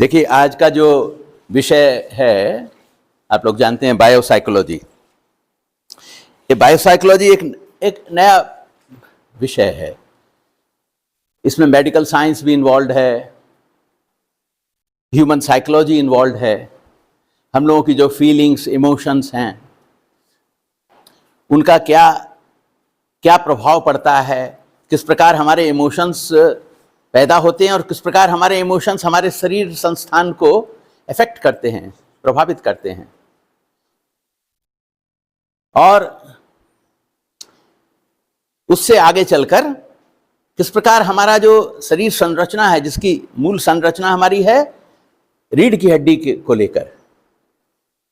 देखिए, आज का जो विषय है आप लोग जानते हैं बायोसाइकोलॉजी। ये बायोसाइकोलॉजी एक नया विषय है। इसमें मेडिकल साइंस भी इन्वॉल्व है, ह्यूमन साइकोलॉजी इन्वॉल्व है। हम लोगों की जो फीलिंग्स, इमोशंस हैं, उनका क्या क्या प्रभाव पड़ता है, किस प्रकार हमारे इमोशंस पैदा होते हैं और किस प्रकार हमारे इमोशंस हमारे शरीर संस्थान को इफेक्ट करते हैं, प्रभावित करते हैं। और उससे आगे चलकर किस प्रकार हमारा जो शरीर संरचना है, जिसकी मूल संरचना हमारी है रीढ़ की हड्डी को लेकर।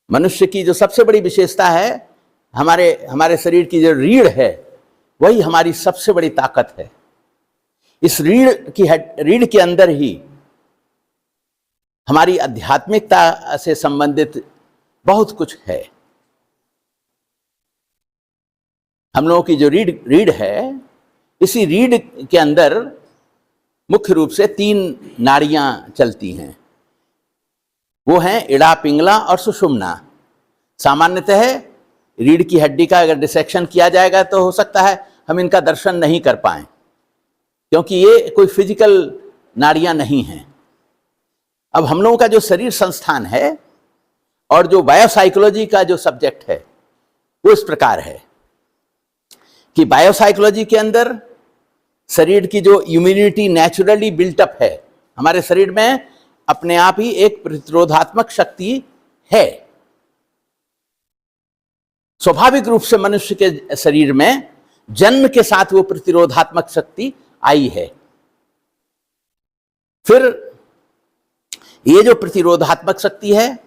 मनुष्य की जो सबसे बड़ी विशेषता है, हमारे शरीर की जो रीढ़ है, वही हमारी सबसे बड़ी ताकत है। इस रीढ़ के अंदर ही हमारी आध्यात्मिकता से संबंधित बहुत कुछ है। हम लोगों की जो रीढ़ है, इसी रीढ़ के अंदर मुख्य रूप से 3 नाड़ियां चलती हैं। वो हैं इड़ा, पिंगला और सुषुम्ना। सामान्यतः रीढ़ की हड्डी का अगर डिसेक्शन किया जाएगा तो हो सकता है हम इनका दर्शन नहीं कर पाएं, क्योंकि ये कोई फिजिकल नाड़ियां नहीं हैं। अब हम लोगों का जो शरीर संस्थान है और जो बायोसाइकोलॉजी का जो सब्जेक्ट है, वो इस प्रकार है कि बायोसाइकोलॉजी के अंदर शरीर की जो इम्यूनिटी नेचुरली बिल्टअप है, हमारे शरीर में अपने आप ही एक प्रतिरोधात्मक शक्ति है। स्वाभाविक रूप से मनुष्य के शरीर में जन्म के साथ वो प्रतिरोधात्मक शक्ति आई है। फिर ये जो प्रतिरोधात्मक शक्ति है,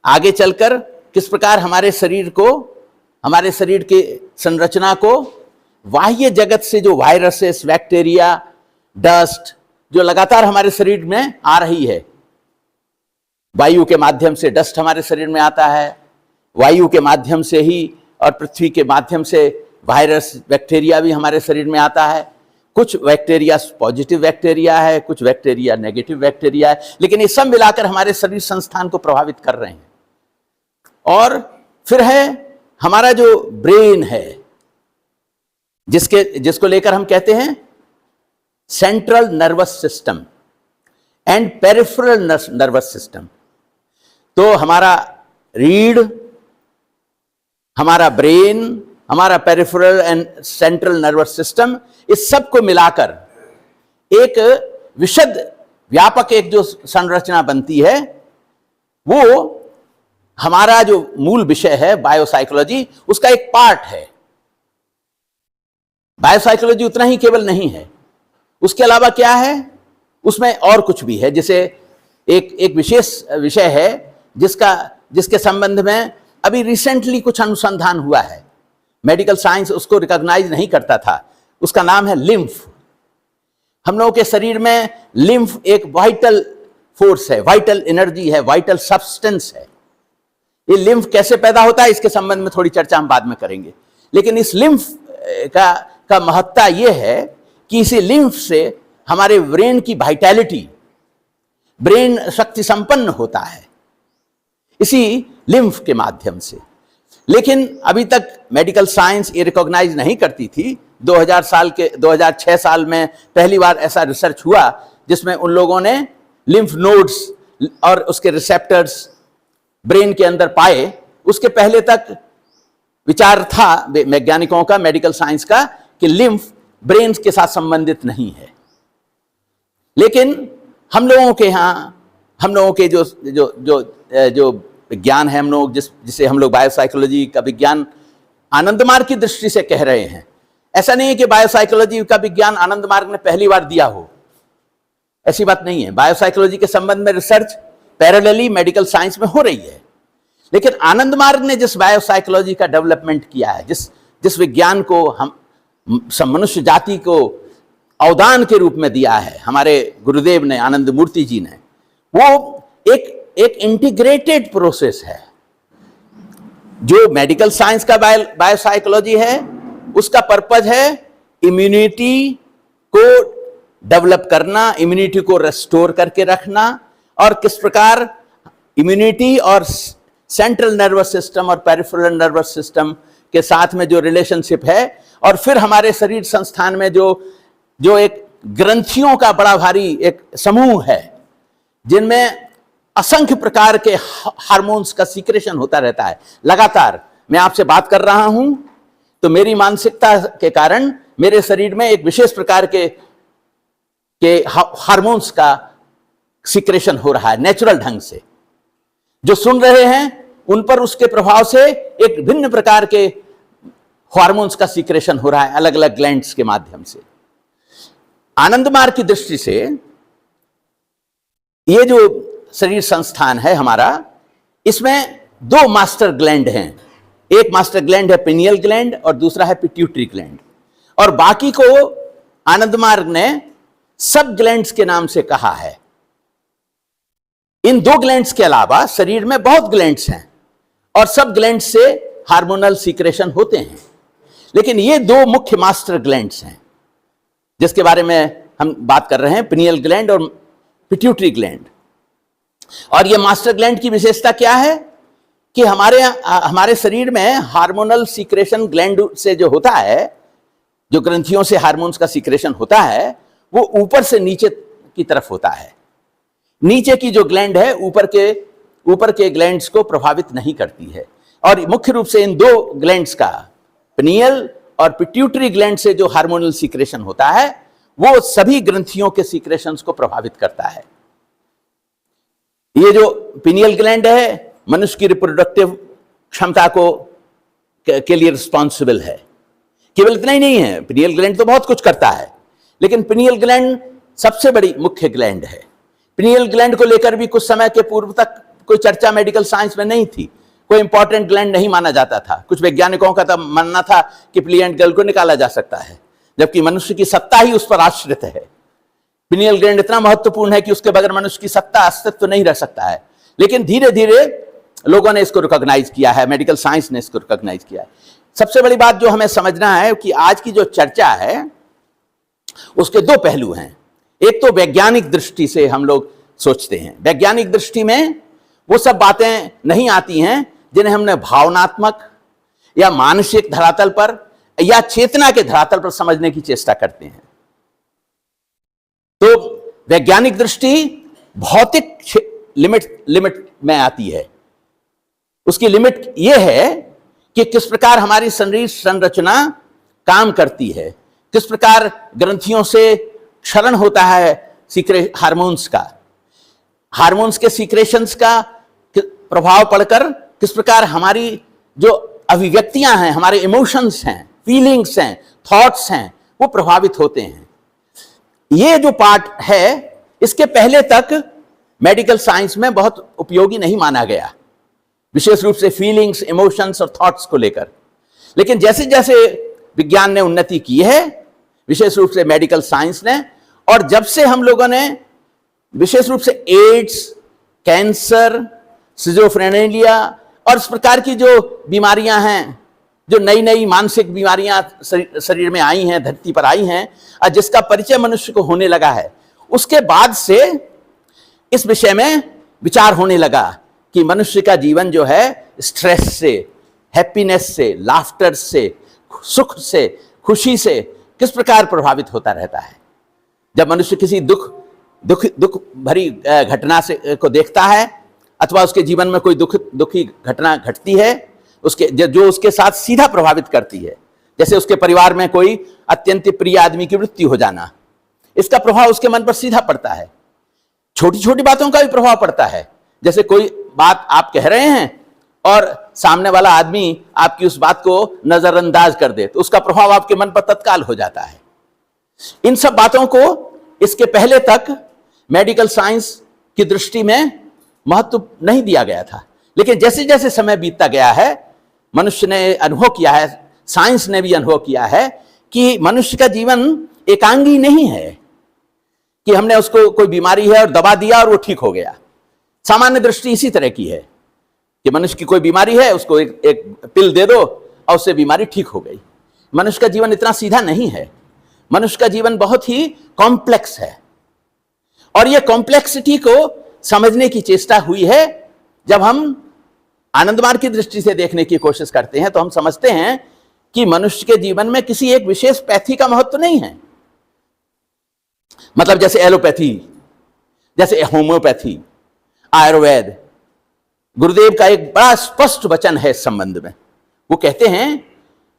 आगे चलकर किस प्रकार हमारे शरीर के संरचना को बाह्य जगत से जो वायरसेस, बैक्टीरिया, डस्ट जो लगातार हमारे शरीर में आ रही है, वायु के माध्यम से डस्ट हमारे शरीर में आता है, वायु के माध्यम से ही और पृथ्वी के माध्यम से वायरस, बैक्टीरिया भी हमारे शरीर में आता है। कुछ बैक्टीरिया पॉजिटिव बैक्टीरिया है, कुछ बैक्टीरिया नेगेटिव बैक्टीरिया है, लेकिन ये सब मिलाकर हमारे शरीर संस्थान को प्रभावित कर रहे हैं। और फिर है हमारा जो ब्रेन है, जिसको लेकर हम कहते हैं central nervous system and peripheral nervous system. तो हमारा रीढ़, हमारा ब्रेन, हमारा peripheral and central nervous system, इस सब को मिलाकर एक विशद व्यापक एक जो संरचना बनती है, वो हमारा जो मूल विषय है बायोसाइकोलॉजी, उसका एक पार्ट है। बायोसाइकोलॉजी उतना ही केवल नहीं है, उसके अलावा क्या है, उसमें और कुछ भी है। जैसे एक विशेष विषय है जिसके संबंध में अभी रिसेंटली कुछ अनुसंधान हुआ है। मेडिकल साइंस उसको रिकॉग्नाइज नहीं करता था। उसका नाम है लिम्फ। हम लोगों के शरीर में लिम्फ एक वाइटल फोर्स है, वाइटल एनर्जी है, वाइटल सब्सटेंस है। ये लिम्फ कैसे पैदा होता है, इसके संबंध में थोड़ी चर्चा हम बाद में करेंगे। लेकिन इस लिम्फ का महत्ता यह है कि इसी लिम्फ से हमारे ब्रेन की वाइटैलिटी, ब्रेन शक्ति संपन्न होता है इसी लिम्फ के माध्यम से। लेकिन अभी तक मेडिकल साइंस ये रिकॉग्नाइज नहीं करती थी। 2006 साल में पहली बार ऐसा रिसर्च हुआ जिसमें उन लोगों ने लिम्फ नोड्स और उसके रिसेप्टर्स ब्रेन के अंदर पाए। उसके पहले तक विचार था वैज्ञानिकों का, मेडिकल साइंस का, कि लिम्फ ब्रेन के साथ संबंधित नहीं है। लेकिन हम लोगों के यहाँ, हम लोगों के जो विज्ञान है, हम लोग जिसे हम लोग बायोसाइकोलॉजी का विज्ञान आनंद मार्ग की दृष्टि से कह रहे हैं। ऐसा नहीं है कि बायोसाइकोलॉजी का विज्ञान आनंद मार्ग ने पहली बार दिया हो, ऐसी बात नहीं है। बायोसाइकोलॉजी के संबंध में रिसर्च पैरेलली मेडिकल साइंस में हो रही है। लेकिन आनंद मार्ग ने जिस बायोसाइकोलॉजी का डेवलपमेंट किया है, जिस विज्ञान को हम मनुष्य जाति को अवदान के रूप में दिया है हमारे गुरुदेव ने, आनंद मूर्ति जी ने, वो एक इंटीग्रेटेड प्रोसेस है। जो मेडिकल साइंस का बायोसाइकोलॉजी है, उसका पर्पज है इम्यूनिटी को डेवलप करना, इम्यूनिटी को रेस्टोर करके रखना और किस प्रकार इम्यूनिटी और सेंट्रल नर्वस सिस्टम और पेरिफेरल नर्वस सिस्टम के साथ में जो रिलेशनशिप है, और फिर हमारे शरीर संस्थान में जो एक ग्रंथियों का बड़ा भारी एक समूह है जिनमें असंख्य प्रकार के हार्मोन्स का सीक्रेशन होता रहता है लगातार। मैं आपसे बात कर रहा हूं तो मेरी मानसिकता के कारण मेरे शरीर में एक विशेष प्रकार के हार्मोन्स का सीक्रेशन हो रहा है नेचुरल ढंग से। जो सुन रहे हैं उन पर उसके प्रभाव से एक भिन्न प्रकार के हार्मोन्स का सीक्रेशन हो रहा है अलग अलग ग्लैंड्स के माध्यम से। आनंद मार्ग की दृष्टि से ये जो शरीर संस्थान है हमारा, इसमें दो मास्टर ग्लैंड हैं। एक मास्टर ग्लैंड है पिनियल ग्लैंड और दूसरा है पिट्यूटरी ग्लैंड, और बाकी को आनंद मार्ग ने सब ग्लैंड्स के नाम से कहा है। इन दो ग्लैंड्स के अलावा शरीर में बहुत ग्लैंड्स हैं और सब ग्लैंड्स से हार्मोनल सीक्रेशन होते हैं, लेकिन ये दो मुख्य मास्टर ग्लैंड्स हैं जिसके बारे में हम बात कर रहे हैं, पिनियल ग्लैंड और पिट्यूटरी ग्लैंड। और ये मास्टर ग्लैंड की विशेषता क्या है कि हमारे शरीर में हार्मोनल सीक्रेशन ग्लैंड से जो होता है, जो ग्रंथियों से हार्मोन्स का सीक्रेशन होता है, वो ऊपर से नीचे की तरफ होता है। नीचे की जो ग्लैंड है ऊपर के ग्लैंड्स को प्रभावित नहीं करती है, और मुख्य रूप से इन दो ग्लैंड्स का, पिनियल और पिट्यूटरी ग्लैंड से जो हार्मोनल सीक्रेशन होता है वो सभी ग्रंथियों के सीक्रेशंस को प्रभावित करता है। ये जो पिनियल ग्लैंड है मनुष्य की रिप्रोडक्टिव क्षमता के लिए रिस्पॉन्सिबल है। केवल इतना ही नहीं है, पिनियल ग्लैंड तो बहुत कुछ करता है, लेकिन पिनियल ग्लैंड सबसे बड़ी मुख्य ग्लैंड है। पिनियल ग्लैंड को लेकर भी कुछ समय के पूर्व तक कोई चर्चा मेडिकल साइंस में नहीं थी, कोई इंपॉर्टेंट ग्लैंड नहीं माना जाता था। कुछ वैज्ञानिकों का तो मानना था कि पिनियल ग्लैंड को निकाला जा सकता है, जबकि मनुष्य की सत्ता ही उस पर आश्रित है। पिनियल ग्लैंड इतना महत्वपूर्ण है कि उसके बगैर मनुष्य की सत्ता अस्तित्व तो नहीं रह सकता है। लेकिन धीरे धीरे लोगों ने इसको रिकॉग्नाइज किया है, मेडिकल साइंस ने इसको रिकॉग्नाइज किया है। सबसे बड़ी बात जो हमें समझना है कि आज की जो चर्चा है उसके दो पहलू हैं। एक तो वैज्ञानिक दृष्टि से हम लोग सोचते हैं, वैज्ञानिक दृष्टि में वो सब बातें नहीं आती हैं जिन्हें हमने भावनात्मक या मानसिक धरातल पर या चेतना के धरातल पर समझने की चेष्टा करते हैं। तो वैज्ञानिक दृष्टि भौतिक लिमिट में आती है। उसकी लिमिट यह है कि किस प्रकार हमारी शरीर संरचना काम करती है, किस प्रकार ग्रंथियों से क्षरण होता है हार्मोन्स का, हार्मोन्स के सीक्रेशंस का प्रभाव पड़कर किस प्रकार हमारी जो अभिव्यक्तियां हैं, हमारे इमोशंस हैं, फीलिंग्स हैं, थॉट्स हैं, वो प्रभावित होते हैं। ये जो पार्ट है इसके पहले तक मेडिकल साइंस में बहुत उपयोगी नहीं माना गया, विशेष रूप से फीलिंग्स, इमोशंस और थॉट्स को लेकर। लेकिन जैसे जैसे विज्ञान ने उन्नति की है, विशेष रूप से मेडिकल साइंस ने, और जब से हम लोगों ने विशेष रूप से एड्स, कैंसर, सिजोफ्रेनिया और इस प्रकार की जो बीमारियां हैं, जो नई नई मानसिक बीमारियां शरीर में आई हैं, धरती पर आई हैं, और जिसका परिचय मनुष्य को होने लगा है, उसके बाद से इस विषय में विचार होने लगा कि मनुष्य का जीवन जो है स्ट्रेस से, हैप्पीनेस से, लाफ्टर से, सुख से, खुशी से किस प्रकार प्रभावित होता रहता है। जब मनुष्य किसी दुख भरी घटना से को देखता है अथवा उसके जीवन में कोई दुखी घटना घटती है, जो उसके साथ सीधा प्रभावित करती है, जैसे उसके परिवार में कोई अत्यंत प्रिय आदमी की मृत्यु हो जाना, इसका प्रभाव उसके मन पर सीधा पड़ता है। छोटी छोटी बातों का भी प्रभाव पड़ता है, जैसे कोई बात आप कह रहे हैं और सामने वाला आदमी आपकी उस बात को नजरअंदाज कर दे, तो उसका प्रभाव आपके मन पर तत्काल हो जाता है। इन सब बातों को इसके पहले तक मेडिकल साइंस की दृष्टि में महत्व नहीं दिया गया था, लेकिन जैसे जैसे समय बीतता गया है, मनुष्य ने अनुभव किया है, साइंस ने भी अनुभव किया है कि मनुष्य का जीवन एकांगी नहीं है कि हमने उसको कोई बीमारी है और दवा दिया और वो ठीक हो गया। सामान्य दृष्टि इसी तरह की है कि मनुष्य की कोई बीमारी है, उसको एक पिल दे दो और उससे बीमारी ठीक हो गई। मनुष्य का जीवन इतना सीधा नहीं है, मनुष्य का जीवन बहुत ही कॉम्प्लेक्स है, और ये कॉम्प्लेक्सिटी को समझने की चेष्टा हुई है। जब हम आनंद मार्ग की दृष्टि से देखने की कोशिश करते हैं तो हम समझते हैं कि मनुष्य के जीवन में किसी एक विशेष पैथी का महत्व नहीं है। मतलब जैसे एलोपैथी, जैसे होम्योपैथी, आयुर्वेद, गुरुदेव का एक बड़ा स्पष्ट वचन है इस संबंध में। वो कहते हैं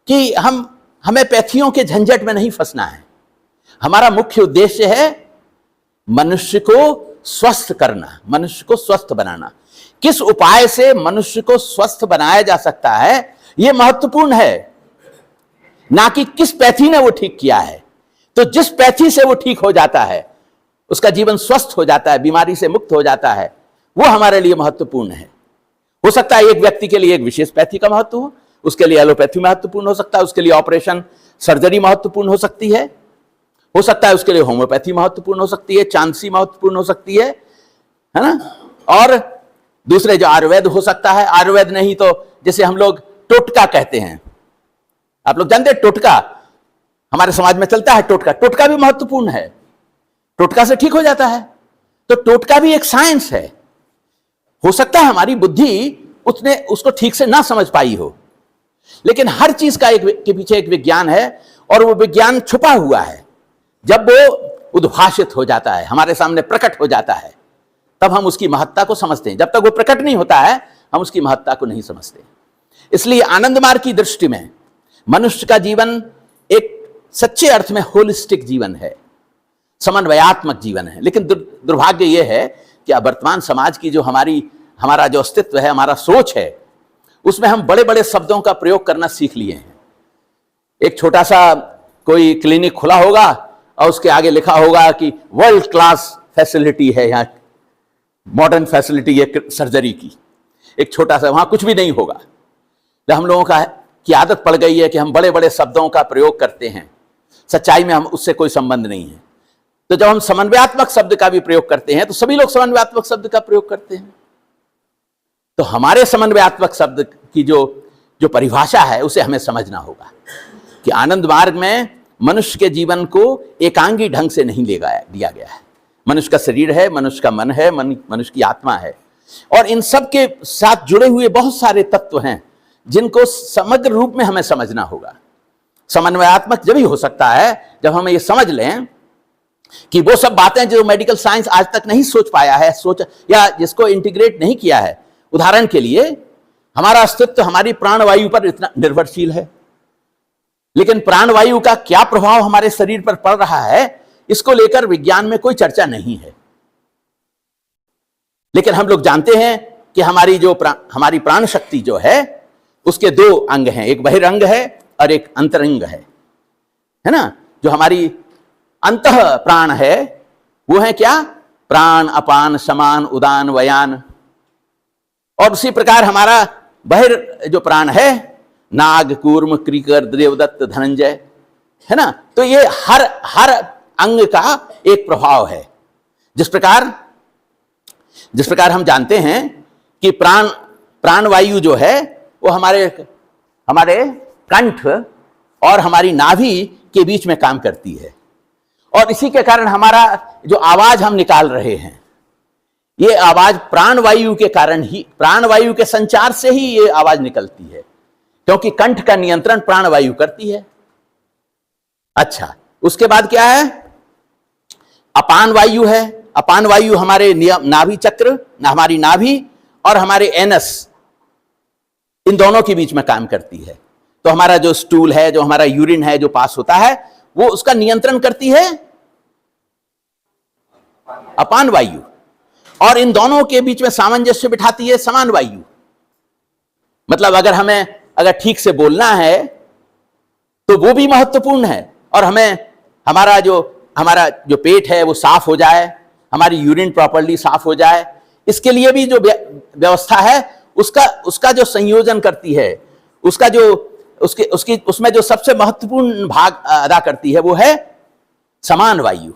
कि हमें पैथियों के झंझट में नहीं फंसना है। हमारा मुख्य उद्देश्य है मनुष्य को स्वस्थ करना, मनुष्य को स्वस्थ बनाना। किस उपाय से मनुष्य को स्वस्थ बनाया जा सकता है यह महत्वपूर्ण है, ना कि किस पैथी ने वो ठीक किया है। तो जिस पैथी से वो ठीक हो जाता है, उसका जीवन स्वस्थ हो जाता है, बीमारी से मुक्त हो जाता है, वो हमारे लिए महत्वपूर्ण है। हो सकता है एक व्यक्ति के लिए एक विशेष पैथी का महत्व हो, उसके लिए एलोपैथी महत्वपूर्ण हो सकता है, उसके लिए ऑपरेशन सर्जरी महत्वपूर्ण हो सकती है, हो सकता है उसके लिए होम्योपैथी महत्वपूर्ण हो सकती है, चांदसी महत्वपूर्ण हो सकती है ना। और दूसरे जो आयुर्वेद हो सकता है, आयुर्वेद नहीं तो जैसे हम लोग टोटका कहते हैं, आप लोग जानते हैं टोटका हमारे समाज में चलता है। टोटका भी महत्वपूर्ण है, टोटका से ठीक हो जाता है। तो टोटका भी एक साइंस है। हो सकता है हमारी बुद्धि उसने उसको ठीक से ना समझ पाई हो, लेकिन हर चीज का के पीछे एक विज्ञान है, और वो विज्ञान छुपा हुआ है। जब वो उद्भाषित हो जाता है, हमारे सामने प्रकट हो जाता है, तब हम उसकी महत्ता को समझते हैं। जब तक वो प्रकट नहीं होता है हम उसकी महत्ता को नहीं समझते। इसलिए आनंद मार्ग की दृष्टि में मनुष्य का जीवन एक सच्चे अर्थ में होलिस्टिक जीवन है, समन्वयात्मक जीवन है। लेकिन दुर्भाग्य यह है कि वर्तमान समाज की जो हमारा जो अस्तित्व है, हमारा सोच है, उसमें हम बड़े बड़े शब्दों का प्रयोग करना सीख लिए हैं। एक छोटा सा कोई क्लिनिक खुला होगा और उसके आगे लिखा होगा कि वर्ल्ड क्लास फैसिलिटी है, यहाँ मॉडर्न फैसिलिटी है सर्जरी की। एक छोटा सा, वहां कुछ भी नहीं होगा। जब हम लोगों की आदत पड़ गई है कि हम बड़े बड़े शब्दों का प्रयोग करते हैं, सच्चाई में हम उससे कोई संबंध नहीं है। तो जब हम समन्वयात्मक शब्द का भी प्रयोग करते हैं तो सभी लोग समन्वयात्मक शब्द का प्रयोग करते हैं। तो हमारे समन्वयात्मक शब्द की जो परिभाषा है उसे हमें समझना होगा कि आनंद मार्ग में मनुष्य के जीवन को एकांगी ढंग से नहीं दिया गया है। मनुष्य का शरीर है, मनुष्य का मन है, मनुष्य की आत्मा है, और इन सब के साथ जुड़े हुए बहुत सारे तत्व हैं जिनको समग्र रूप में हमें समझना होगा। समन्वयात्मक जब ही हो सकता है जब हम ये समझ लें कि वो सब बातें जो मेडिकल साइंस आज तक नहीं सोच पाया है, या जिसको इंटीग्रेट नहीं किया है। उदाहरण के लिए हमारा अस्तित्व हमारी प्राणवायु पर इतना निर्भरशील है, लेकिन प्राणवायु का क्या प्रभाव हमारे शरीर पर पड़ रहा है इसको लेकर विज्ञान में कोई चर्चा नहीं है। लेकिन हम लोग जानते हैं कि हमारी प्राण शक्ति जो है उसके दो अंग हैं, एक बहिरंग है और एक अंतरंग है ना। जो हमारी अंतः प्राण है वो है क्या? प्राण, अपान, समान, उदान, वयान। और उसी प्रकार हमारा बहिर जो प्राण है, नाग, कूर्म, क्रीकर, देवदत्त, धनंजय, है ना। तो ये हर अंग का एक प्रभाव है। जिस प्रकार हम जानते हैं कि प्राणवायु जो है वो हमारे कंठ और हमारी नाभि के बीच में काम करती है, और इसी के कारण हमारा जो आवाज हम निकाल रहे हैं, ये आवाज प्राणवायु के कारण ही, प्राणवायु के संचार से ही ये आवाज निकलती है, क्योंकि कंठ का नियंत्रण प्राणवायु करती है। अच्छा, उसके बाद क्या है? अपान वायु है। अपान वायु हमारे नाभि चक्र, हमारी नाभि और हमारे एनस, इन दोनों के बीच में काम करती है। तो हमारा जो स्टूल है, जो हमारा यूरिन है जो पास होता है, वो उसका नियंत्रण करती है अपान वायु, और इन दोनों के बीच में सामंजस्य बिठाती है समान वायु। मतलब अगर ठीक से बोलना है तो वो भी महत्वपूर्ण है, और हमारा जो पेट है वो साफ हो जाए, हमारी यूरिन प्रॉपर्ली साफ हो जाए, इसके लिए भी जो व्यवस्था है उसका जो संयोजन करती है, उसमें जो सबसे महत्वपूर्ण भाग अदा करती है वो है समान वायु,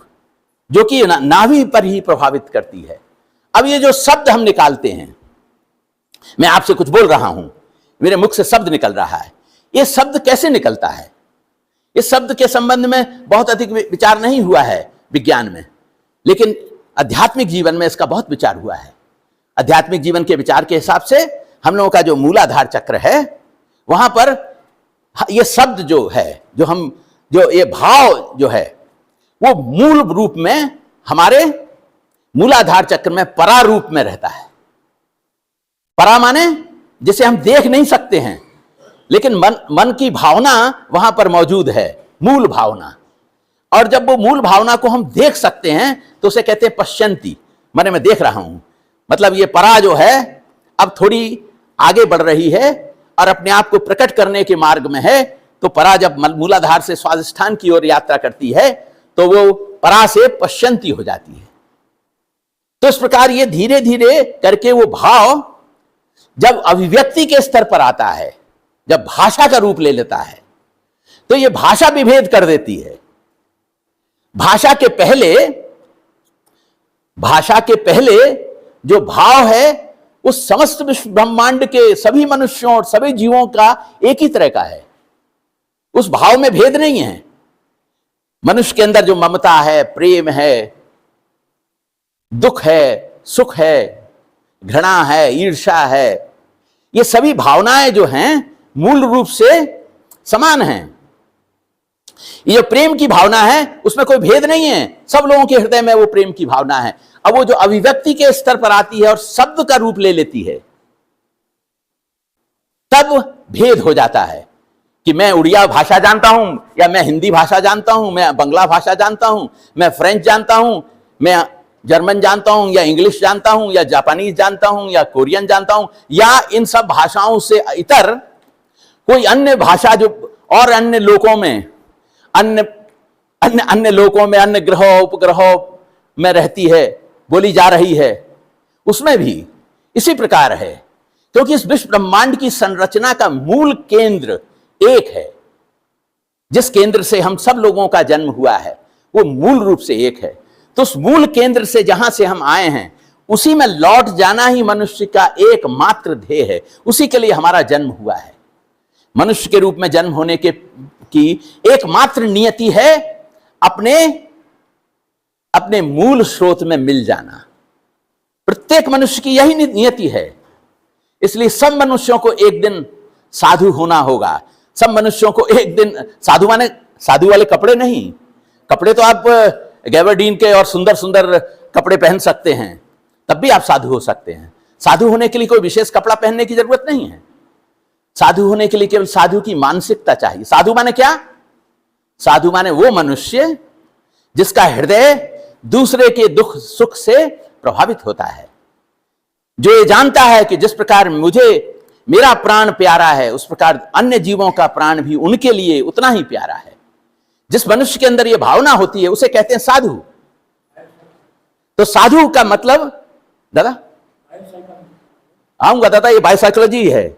जो कि नाभि पर ही प्रभावित करती है। अब ये जो शब्द हम निकालते हैं, मैं आपसे कुछ बोल रहा हूं, मेरे मुख से शब्द निकल रहा है, ये शब्द कैसे निकलता है? इस शब्द के संबंध में बहुत अधिक विचार नहीं हुआ है विज्ञान में, लेकिन आध्यात्मिक जीवन में इसका बहुत विचार हुआ है। आध्यात्मिक जीवन के विचार के हिसाब से हम लोगों का जो मूलाधार चक्र है, वहां पर ये शब्द जो है, जो ये भाव जो है, वो मूल रूप में हमारे मूलाधार चक्र में परा रूप में रहता है। परा माने जिसे हम देख नहीं सकते हैं, लेकिन मन की भावना वहां पर मौजूद है, मूल भावना। और जब वो मूल भावना को हम देख सकते हैं तो उसे कहते हैं पश्यंती, माने मैं देख रहा हूं। मतलब ये परा जो है अब थोड़ी आगे बढ़ रही है और अपने आप को प्रकट करने के मार्ग में है। तो परा जब मूलाधार से स्वादिष्ठान की ओर यात्रा करती है तो वो परा से पश्यंती हो जाती है। तो इस प्रकार ये धीरे धीरे करके वो भाव जब अभिव्यक्ति के स्तर पर आता है, जब भाषा का रूप ले लेता है, तो ये भाषा विभेद कर देती है। भाषा के पहले जो भाव है उस समस्त विश्व ब्रह्मांड के सभी मनुष्यों और सभी जीवों का एक ही तरह का है। उस भाव में भेद नहीं है। मनुष्य के अंदर जो ममता है, प्रेम है, दुख है, सुख है, घृणा है, ईर्ष्या है, ये सभी भावनाएं जो हैं मूल रूप से समान हैं। ये प्रेम की भावना है, उसमें कोई भेद नहीं है, सब लोगों के हृदय में वो प्रेम की भावना है। अब वो जो अभिव्यक्ति के स्तर पर आती है और शब्द का रूप ले लेती है, तब भेद हो जाता है कि मैं उड़िया भाषा जानता हूं, या मैं हिंदी भाषा जानता हूं, मैं बंगला भाषा जानता हूं, मैं फ्रेंच जानता हूं, मैं जर्मन जानता हूं, या इंग्लिश जानता हूं, या जापानीज जानता हूं, या कोरियन जानता हूं, या इन सब भाषाओं से इतर कोई अन्य भाषा जो और अन्य लोकों में, अन्य लोकों में, अन्य ग्रहों उपग्रहों में रहती है, बोली जा रही है, उसमें भी इसी प्रकार है। क्योंकि इस विश्व ब्रह्मांड की संरचना का मूल केंद्र एक है। जिस केंद्र से हम सब लोगों का जन्म हुआ है वो मूल रूप से एक है। तो उस मूल केंद्र से जहां से हम आए हैं उसी में लौट जाना ही मनुष्य का एकमात्र ध्येय है। उसी के लिए हमारा जन्म हुआ है। मनुष्य के रूप में जन्म होने की एकमात्र नियति है अपने मूल स्रोत में मिल जाना। प्रत्येक मनुष्य की यही नियति है। इसलिए सब मनुष्यों को एक दिन साधु होना होगा। सब मनुष्यों को एक दिन साधु, माने साधु वाले कपड़े नहीं, कपड़े तो आप गैबरडीन के और सुंदर सुंदर कपड़े पहन सकते हैं, तब भी आप साधु हो सकते हैं। साधु होने के लिए कोई विशेष कपड़ा पहनने की जरूरत नहीं है। साधु होने के लिए केवल साधु की मानसिकता चाहिए। साधु माने क्या? साधु माने वो मनुष्य जिसका हृदय दूसरे के दुख सुख से प्रभावित होता है, जो ये जानता है कि जिस प्रकार मेरा प्राण प्यारा है उस प्रकार अन्य जीवों का प्राण भी उनके लिए उतना ही प्यारा है। जिस मनुष्य के अंदर ये भावना होती है उसे कहते हैं साधु। तो साधु का मतलब, दादा आऊंगा दादा, ये बायोसाइकोलॉजी है।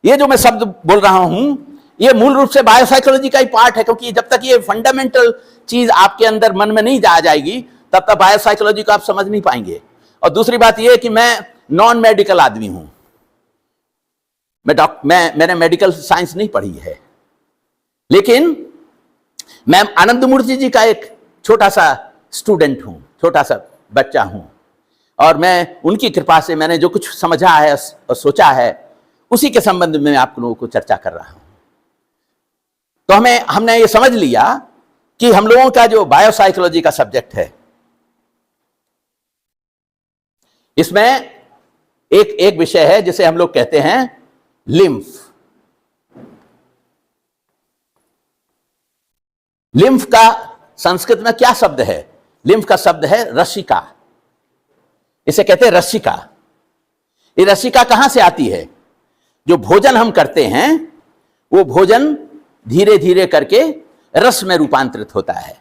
ये जो मैं शब्द बोल रहा हूं ये मूल रूप से बायोसाइकोलॉजी का ही पार्ट है। क्योंकि जब तक ये फंडामेंटल चीज आपके अंदर मन में नहीं आ जाएगी तब तक बायोसाइकोलॉजी को आप समझ नहीं पाएंगे। और दूसरी बात यह कि मैं नॉन मेडिकल आदमी हूं। मैंने मेडिकल साइंस नहीं पढ़ी है, लेकिन मैं आनंद मूर्ति जी का एक छोटा सा स्टूडेंट हूं, छोटा सा बच्चा हूं। और मैं उनकी कृपा से मैंने जो कुछ समझा है और सोचा है उसी के संबंध में आप लोगों को चर्चा कर रहा हूं। तो हमने ये समझ लिया कि हम लोगों का जो बायोसाइकोलॉजी का सब्जेक्ट है इसमें एक विषय है जिसे हम लोग कहते हैं लिम्फ। लिम्फ का संस्कृत में क्या शब्द है? लिम्फ का शब्द है रसिका। इसे कहते हैं रसिका। ये रसिका कहां से आती है? जो भोजन हम करते हैं वो भोजन धीरे धीरे करके रस में रूपांतरित होता है।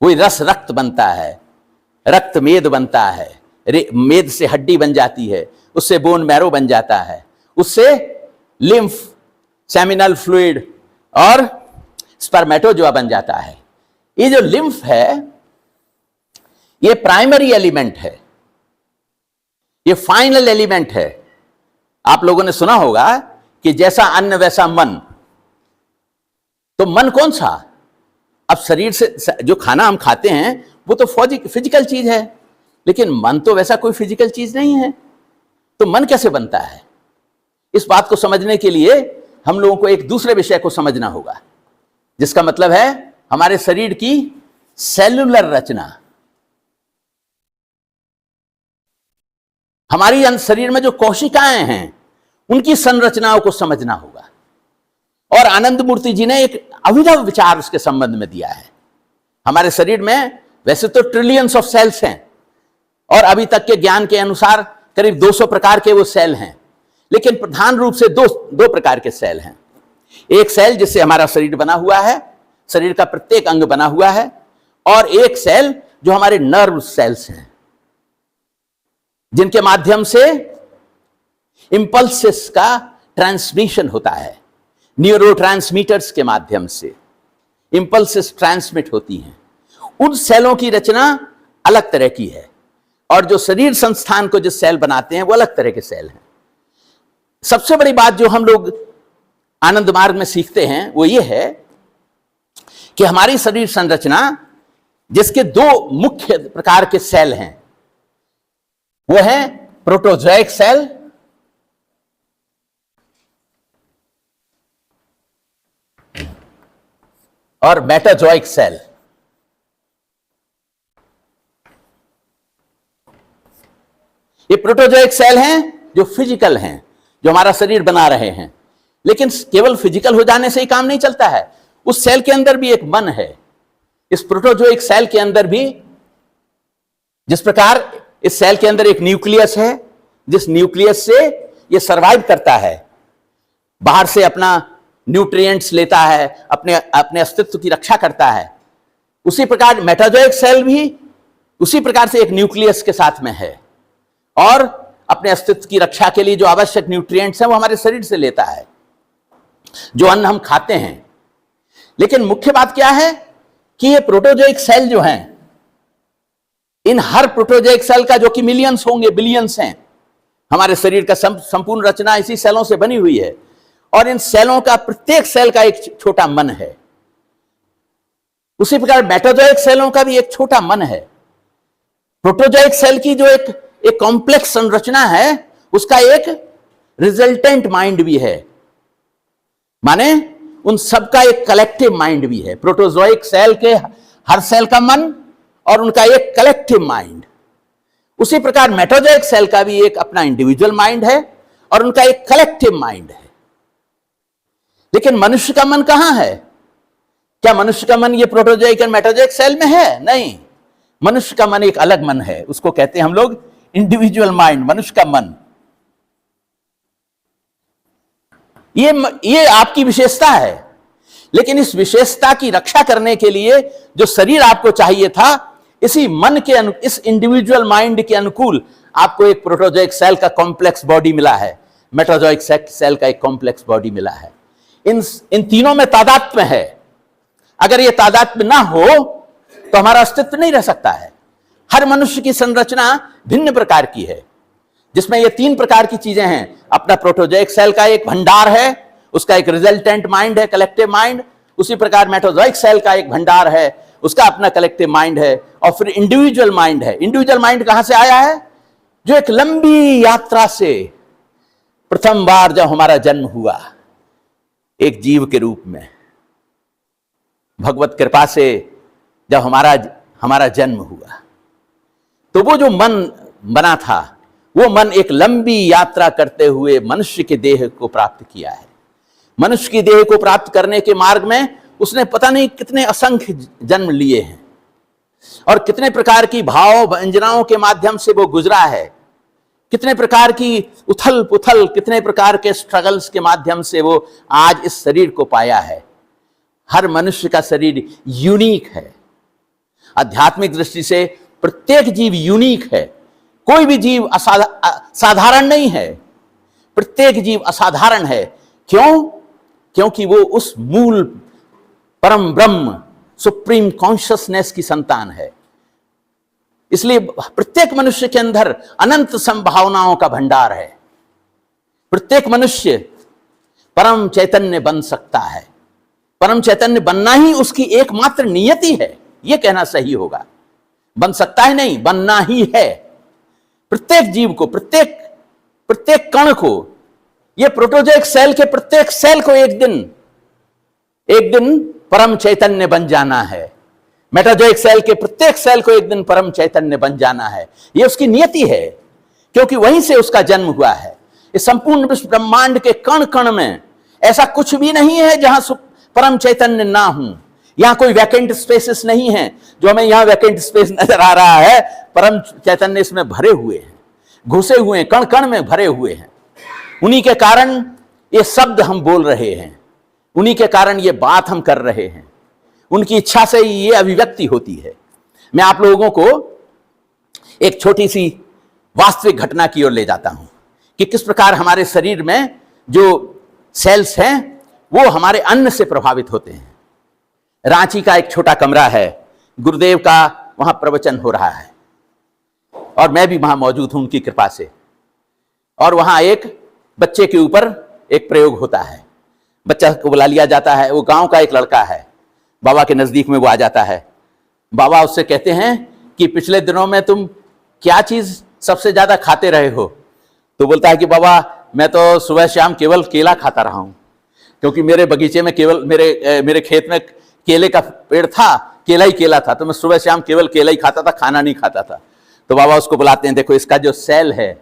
वही रस रक्त बनता है, रक्त मेद बनता है, मेद से हड्डी बन जाती है, उससे बोन मैरो बन जाता है, उससे लिम्फ, सेमिनल फ्लूइड और स्पर्मेटोजोआ बन जाता है। ये जो लिम्फ है ये प्राइमरी एलिमेंट है, ये फाइनल एलिमेंट है। आप लोगों ने सुना होगा कि जैसा अन्न वैसा मन। तो मन कौन सा? अब शरीर से जो खाना हम खाते हैं वो तो फिजिकल चीज है, लेकिन मन तो वैसा कोई फिजिकल चीज नहीं है, तो मन कैसे बनता है? इस बात को समझने के लिए हम लोगों को एक दूसरे विषय को समझना होगा, जिसका मतलब है हमारे शरीर की सेलुलर रचना। हमारी शरीर में जो कोशिकाएं हैं उनकी संरचनाओं को समझना होगा। और आनंद मूर्ति जी ने एक अभिनव विचार उसके संबंध में दिया है। हमारे शरीर में वैसे तो ट्रिलियंस ऑफ सेल्स हैं, और अभी तक के ज्ञान के अनुसार करीब 200 प्रकार के वो सेल हैं, लेकिन प्रधान रूप से दो प्रकार के सेल हैं। एक सेल जिससे हमारा शरीर बना हुआ है, शरीर का प्रत्येक अंग बना हुआ है, और एक सेल जो हमारे नर्व सेल्स हैं, जिनके माध्यम से इंपल्सेस का ट्रांसमिशन होता है। न्यूरोट्रांसमीटर्स के माध्यम से इंपल्सेस ट्रांसमिट होती हैं। उन सेलों की रचना अलग तरह की है, और जो शरीर संस्थान को जो सेल बनाते हैं वो अलग तरह के सेल हैं। सबसे बड़ी बात जो हम लोग आनंद मार्ग में सीखते हैं वो ये है कि हमारी शरीर संरचना, जिसके दो मुख्य प्रकार के सेल हैं, वो है प्रोटोजोइक सेल और मेटाजोइक सेल। ये प्रोटोजोइक सेल हैं जो फिजिकल हैं, जो हमारा शरीर बना रहे हैं, लेकिन केवल फिजिकल हो जाने से ही काम नहीं चलता है। उस सेल के अंदर भी एक मन है। इस प्रोटोजोइक सेल के अंदर भी, जिस प्रकार इस सेल के अंदर एक न्यूक्लियस है, जिस न्यूक्लियस से ये सरवाइव करता है, बाहर से अपना न्यूट्रिएंट्स लेता है, अपने अस्तित्व की रक्षा करता है, उसी प्रकार मेटाजोइक सेल भी उसी प्रकार से एक न्यूक्लियस के साथ में है, और अपने अस्तित्व की रक्षा के लिए जो आवश्यक न्यूट्रिएंट्स हैं वो हमारे शरीर से लेता है, जो अन्न हम खाते हैं। लेकिन मुख्य बात क्या है कि ये प्रोटोजोइक सेल जो हैं, इन हर प्रोटोजोइक सेल का, जो कि मिलियंस होंगे, बिलियंस हैं, हमारे शरीर का संपूर्ण रचना इसी सेलों से बनी हुई है, और इन सेलों का प्रत्येक सेल का एक छोटा मन है। उसी प्रकार मेटाजोइक सेलों का भी एक छोटा मन है। प्रोटोजोइक सेल की जो एक कॉम्प्लेक्स संरचना है, उसका एक रिजल्टेंट माइंड भी है, माने उन सबका एक कलेक्टिव माइंड भी है। प्रोटोजोइक सेल के हर सेल का मन और उनका एक कलेक्टिव माइंड। उसी प्रकार मेटाजोइक सेल का भी एक अपना इंडिविजुअल माइंड है और उनका एक कलेक्टिव माइंड है। लेकिन मनुष्य का मन कहां है? क्या मनुष्य का मन ये प्रोटोजोइक और मेटाजोइक सेल में है? नहीं, मनुष्य का मन एक अलग मन है, उसको कहते हैं हम लोग इंडिविजुअल माइंड, मनुष्य का मन। ये आपकी विशेषता है, लेकिन इस विशेषता की रक्षा करने के लिए जो शरीर आपको चाहिए था, इसी मन के इस इंडिविजुअल माइंड के अनुकूल आपको एक प्रोटोजोइक सेल का कॉम्प्लेक्स बॉडी मिला है, मेटाजोइक सेल का एक कॉम्प्लेक्स बॉडी मिला है। इन तीनों में तादात्म्य है। अगर ये तादात्म्य ना हो तो हमारा अस्तित्व नहीं रह सकता है। हर मनुष्य की संरचना भिन्न प्रकार की है, जिसमें ये तीन प्रकार की चीजें हैं। अपना प्रोटोजोइक सेल का एक भंडार है, उसका एक रिजल्टेंट माइंड है, कलेक्टिव माइंड। उसी प्रकार मेटाजोइक सेल का एक भंडार है, उसका अपना कलेक्टिव माइंड है, और फिर इंडिविजुअल माइंड है। इंडिविजुअल माइंड कहां से आया है? जो एक लंबी यात्रा से प्रथम बार जब हमारा जन्म हुआ एक जीव के रूप में, भगवत कृपा से जब हमारा जन्म हुआ, तो वो जो मन बना था, वो मन एक लंबी यात्रा करते हुए मनुष्य के देह को प्राप्त किया है। मनुष्य की देह को प्राप्त करने के मार्ग में उसने पता नहीं कितने असंख्य जन्म लिए हैं, और कितने प्रकार की भाव व्यंजनाओं के माध्यम से वो गुजरा है, कितने प्रकार की उथल पुथल, कितने प्रकार के स्ट्रगल्स के माध्यम से वो आज इस शरीर को पाया है। हर मनुष्य का शरीर यूनिक है। आध्यात्मिक दृष्टि से प्रत्येक जीव यूनिक है। कोई भी जीव साधारण नहीं है। प्रत्येक जीव असाधारण है। क्यों? क्योंकि वो उस मूल परम ब्रह्म, सुप्रीम कॉन्शियसनेस की संतान है। इसलिए प्रत्येक मनुष्य के अंदर अनंत संभावनाओं का भंडार है। प्रत्येक मनुष्य परम चैतन्य बन सकता है। परम चैतन्य बनना ही उसकी एकमात्र नियति है, यह कहना सही होगा। बन सकता है नहीं, बनना ही है। प्रत्येक जीव को, प्रत्येक कण को, ये प्रोटोजोइक सेल के प्रत्येक सेल को एक दिन परम चैतन्य बन जाना है। मेटाजोइक सेल के प्रत्येक सेल को एक दिन परम चैतन्य बन जाना है। यह उसकी नियति है, क्योंकि वहीं से उसका जन्म हुआ है। इस संपूर्ण विश्व ब्रह्मांड के कण कण में ऐसा कुछ भी नहीं है जहां परम चैतन्य ना हो। यहां कोई वैकेंट स्पेसेस नहीं है। जो हमें यहां वैकेंट स्पेस नजर आ रहा है, परम चैतन्य इसमें भरे हुए हैं, घुसे हुए हैं, कण कण में भरे हुए हैं। उन्हीं के कारण ये शब्द हम बोल रहे हैं, उन्हीं के कारण ये बात हम कर रहे हैं। उनकी इच्छा से ही ये अभिव्यक्ति होती है। मैं आप लोगों को एक छोटी सी वास्तविक घटना की ओर ले जाता हूं कि किस प्रकार हमारे शरीर में जो सेल्स हैं वो हमारे अन्न से प्रभावित होते हैं। रांची का एक छोटा कमरा है, गुरुदेव का वहां प्रवचन हो रहा है और मैं भी वहां मौजूद हूं उनकी कृपा से। और वहां एक बच्चे के ऊपर एक प्रयोग होता है। बच्चा को बुला लिया जाता है। वो गांव का एक लड़का है। बाबा के नजदीक में वो आ जाता है। बाबा उससे कहते हैं कि पिछले दिनों में तुम क्या चीज सबसे ज्यादा खाते रहे हो? तो बोलता है कि बाबा मैं तो सुबह शाम केवल केला खाता रहा हूं, क्योंकि मेरे बगीचे में केवल मेरे खेत में केले का पेड़ था, केला ही केला था, तो मैं सुबह शाम केवल केला ही खाता था, खाना नहीं खाता था। तो बाबा उसको बुलाते हैं, देखो इसका जो सेल है,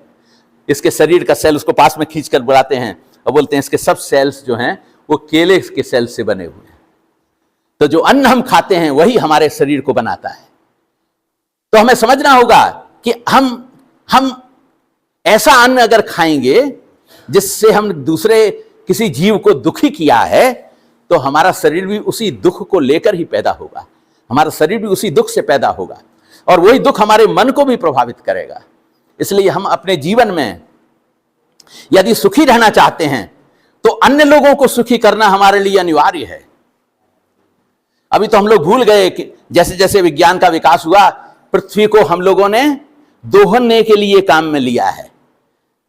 इसके शरीर का सेल, उसको पास में खींच कर बुलाते हैं और बोलते हैं इसके सब सेल्स जो हैं वो केले के सेल से बने हुए हैं। तो जो अन्न हम खाते हैं वही हमारे शरीर को बनाता है। तो हमें समझना होगा कि हम ऐसा अन्न अगर खाएंगे जिससे हम दूसरे किसी जीव को दुखी किया है, तो हमारा शरीर भी उसी दुख को लेकर ही पैदा होगा। हमारा शरीर भी उसी दुख से पैदा होगा और वही दुख हमारे मन को भी प्रभावित करेगा। इसलिए हम अपने जीवन में यदि सुखी रहना चाहते हैं तो अन्य लोगों को सुखी करना हमारे लिए अनिवार्य है। अभी तो हम लोग भूल गए कि जैसे जैसे विज्ञान का विकास हुआ, पृथ्वी को हम लोगों ने दोहनने के लिए काम में लिया है।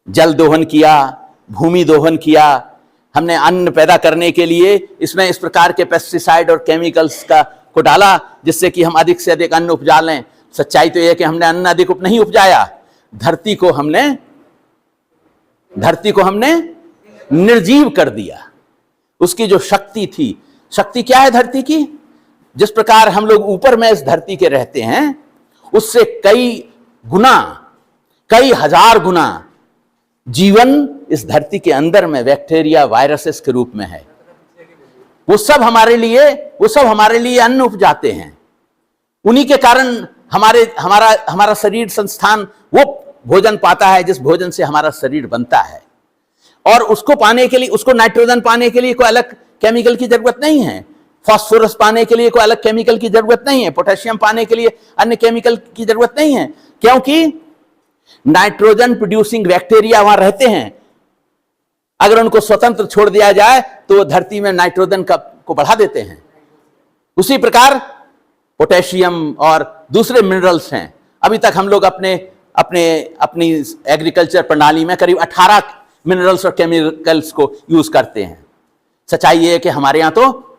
जल दोहन किया, भूमि दोहन किया, हमने अन्न पैदा करने के लिए इसमें इस प्रकार के पेस्टिसाइड और केमिकल्स को डाला जिससे कि हम अधिक से अधिक अन्न उपजा लें। सच्चाई तो यह है कि हमने अन्न अधिक नहीं उपजाया, धरती को हमने निर्जीव कर दिया। उसकी जो शक्ति थी, शक्ति क्या है धरती की? जिस प्रकार हम लोग ऊपर में इस धरती के रहते हैं, उससे कई गुना, कई हजार गुना जीवन इस धरती के अंदर में बैक्टीरिया, वायरसेस के रूप में है। वो सब हमारे लिए अन्न उपजाते हैं। उन्हीं के कारण हमारा शरीर संस्थान वो भोजन पाता है जिस भोजन से हमारा शरीर बनता है। और उसको पाने के लिए, उसको नाइट्रोजन पाने के लिए कोई अलग केमिकल की जरूरत नहीं है, फास्फोरस पाने के लिए कोई अलग केमिकल की जरूरत नहीं है, पोटेशियम पाने के लिए अन्य केमिकल की जरूरत नहीं है, क्योंकि नाइट्रोजन प्रोड्यूसिंग बैक्टीरिया वहां रहते हैं। अगर उनको स्वतंत्र छोड़ दिया जाए तो वो धरती में नाइट्रोजन को बढ़ा देते हैं। उसी प्रकार पोटेशियम और दूसरे मिनरल्स हैं। अभी तक हम लोग अपनी एग्रीकल्चर प्रणाली में करीब 18 मिनरल्स और केमिकल्स को यूज करते हैं। सच्चाई ये है कि हमारे यहां तो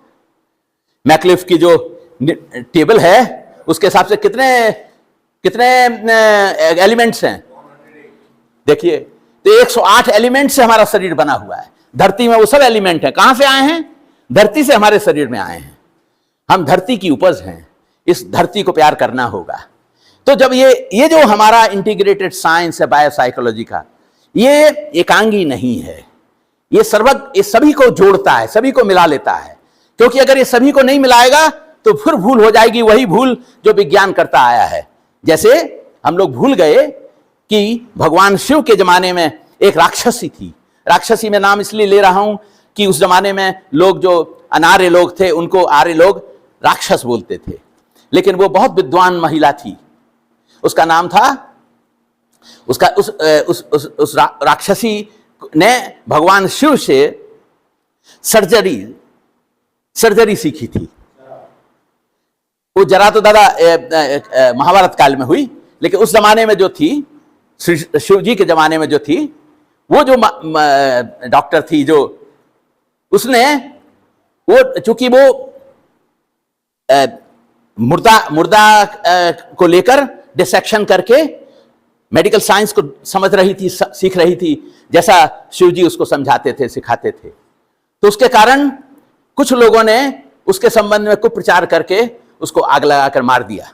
मैक्लिफ की जो टेबल है उसके हिसाब से कितने एलिमेंट्स हैं देखिए। तो 108 एलिमेंट से हमारा शरीर बना हुआ है। धरती में वो सब एलिमेंट हैं। कहां से आए हैं? धरती से हमारे शरीर में आए हैं। हम धरती की उपज हैं। इस धरती को प्यार करना होगा। तो जब ये जो हमारा इंटीग्रेटेड साइंस है बायोसाइकोलॉजी का, ये एकांगी नहीं है। ये सभी को जोड़ता है, सभी को मिला लेता है। क्योंकि अगर ये सभी को नहीं मिलाएगा तो फिर भूल हो जाएगी, वही भूल जो विज्ञान करता आया है। जैसे हम लोग भूल गए कि भगवान शिव के जमाने में एक राक्षसी थी। राक्षसी में नाम इसलिए ले रहा हूं कि उस जमाने में लोग जो अनार्य लोग थे उनको आर्य लोग राक्षस बोलते थे। लेकिन वो बहुत विद्वान महिला थी। उसका नाम था, उस राक्षसी ने भगवान शिव से सर्जरी सीखी थी। वो जरा तो दादा महाभारत काल में हुई, लेकिन उस जमाने में जो थी, शिव जी के जमाने में जो थी, वो जो डॉक्टर थी, जो उसने वो चूंकि वो मुर्दा को लेकर डिसेक्शन करके मेडिकल साइंस को समझ रही थी, सीख रही थी, जैसा शिव जी उसको समझाते थे, सिखाते थे। तो उसके कारण कुछ लोगों ने उसके संबंध में कुप्रचार करके उसको आग लगाकर मार दिया।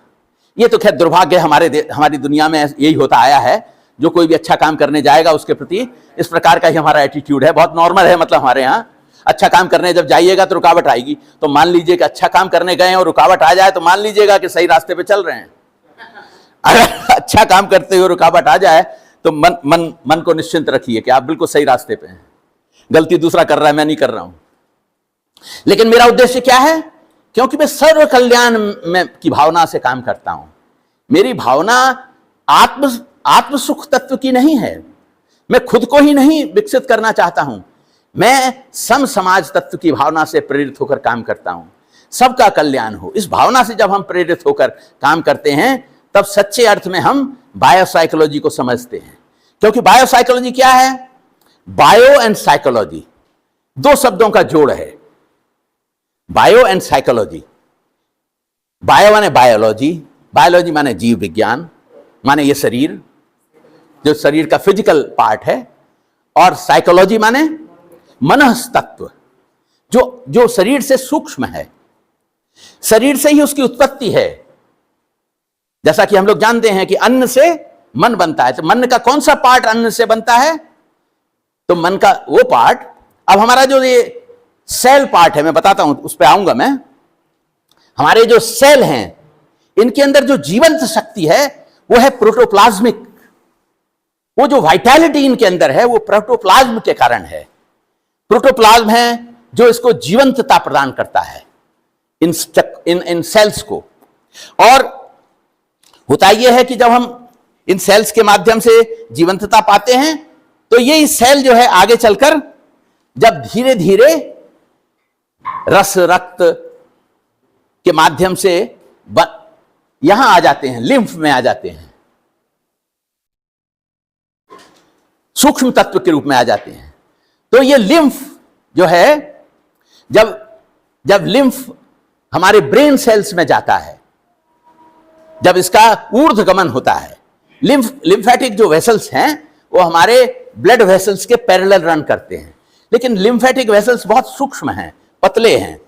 ये तो खैर दुर्भाग्य हमारी दुनिया में यही होता आया है। जो कोई भी अच्छा काम करने जाएगा उसके प्रति इस प्रकार का ही हमारा एटीट्यूड है, बहुत नॉर्मल है। मतलब हमारे यहाँ अच्छा काम करने जब जाइएगा तो रुकावट आएगी, तो मान लीजिए कि अच्छा काम करने गए और रुकावट आ जाए तो मान लीजिएगा कि सही रास्ते पे चल रहे हैं। अगर अच्छा काम करते हुए रुकावट आ जाए तो मन को निश्चिंत रखिए कि आप बिल्कुल सही रास्ते पे हैं, गलती दूसरा कर रहा है, मैं नहीं कर रहा हूं। लेकिन मेरा उद्देश्य क्या है? क्योंकि मैं सर्व कल्याण में की भावना से काम करता हूं। मेरी भावना आत्म सुख तत्व की नहीं है। मैं खुद को ही नहीं विकसित करना चाहता हूं, मैं सम समाज तत्व की भावना से प्रेरित होकर काम करता हूं, सबका कल्याण हो। इस भावना से जब हम प्रेरित होकर काम करते हैं तब सच्चे अर्थ में हम बायोसाइकोलॉजी को समझते हैं। क्योंकि बायोसाइकोलॉजी क्या है? बायो एंड साइकोलॉजी दो शब्दों का जोड़ है। बायो एंड साइकोलॉजी, बायो माने बायोलॉजी, बायोलॉजी माने जीव विज्ञान, माने ये शरीर, जो शरीर का फिजिकल पार्ट है, और साइकोलॉजी माने मनस तत्व, जो शरीर से सूक्ष्म है, शरीर से ही उसकी उत्पत्ति है। जैसा कि हम लोग जानते हैं कि अन्न से मन बनता है, तो मन का कौन सा पार्ट अन्न से बनता है? तो मन का वो पार्ट। अब हमारा जो ये सेल पार्ट है, मैं बताता हूं, उस पर आऊंगा मैं। हमारे जो सेल हैं इनके अंदर जो जीवंत शक्ति है वो है प्रोटोप्लाज्मिक। वो जो वाइटैलिटी इनके अंदर है वो प्रोटोप्लाज्म के कारण है। प्रोटोप्लाज्म है जो इसको जीवंतता प्रदान करता है इन सेल्स को। और होता यह है कि जब हम इन सेल्स के माध्यम से जीवंतता पाते हैं तो ये सेल जो है आगे चलकर जब धीरे धीरे रस रक्त के माध्यम से यहां आ जाते हैं, लिम्फ में आ जाते हैं, सूक्ष्म तत्व के रूप में आ जाते हैं। तो ये लिम्फ जो है, जब लिम्फ हमारे ब्रेन सेल्स में जाता है, जब इसका ऊर्ध्वगमन होता है, लिम्फेटिक जो वेसल्स हैं वो हमारे ब्लड वेसल्स के पैरेलल रन करते हैं। लेकिन लिम्फेटिक वेसल्स बहुत सूक्ष्म हैं, पतले हैं,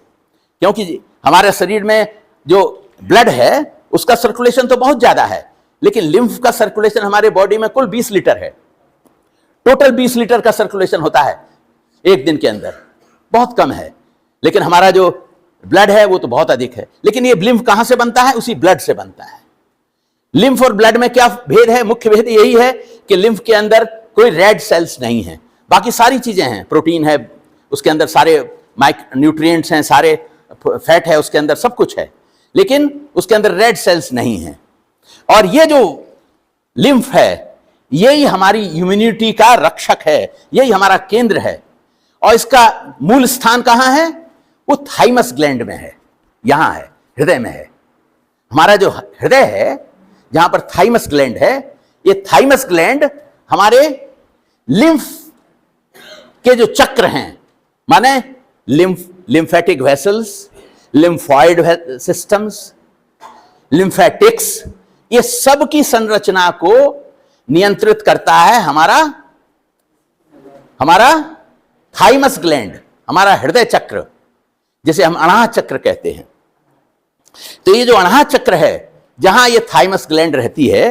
क्योंकि हमारे शरीर में जो ब्लड है उसका सर्कुलेशन तो बहुत ज्यादा है, लेकिन लिम्फ का सर्कुलेशन हमारे बॉडी में कुल 20 लीटर है। टोटल 20 लीटर का सर्कुलेशन होता है एक दिन के अंदर, बहुत कम है। लेकिन हमारा जो ब्लड है वो तो बहुत अधिक है। लेकिन ये लिम्फ कहां से बनता है? उसी ब्लड से बनता है। लिम्फ और ब्लड में क्या भेद है? मुख्य भेद यही है कि लिम्फ के अंदर कोई रेड सेल्स नहीं है, बाकी सारी चीजें हैं, प्रोटीन है उसके अंदर, सारे न्यूट्रिएंट्स हैं, सारे फैट है उसके अंदर, सब कुछ है, लेकिन उसके अंदर रेड सेल्स नहीं है। और ये जो लिम्फ है यही हमारी इम्यूनिटी का रक्षक है, यही हमारा केंद्र है। और इसका मूल स्थान कहां है? वो थाइमस ग्लैंड में है, यहां है, हृदय में है। हमारा जो हृदय है जहां पर थाइमस ग्लैंड है, ये थाइमस ग्लैंड हमारे लिम्फ के जो चक्र हैं, माने lymphatic vessels, lymphoid systems, lymphatics, ये सब की संरचना को नियंत्रित करता है हमारा थाइमस ग्लैंड, हमारा हृदय चक्र, जिसे हम अनाहत चक्र कहते हैं। तो ये जो अनाहत चक्र है जहां ये थाइमस ग्लैंड रहती है।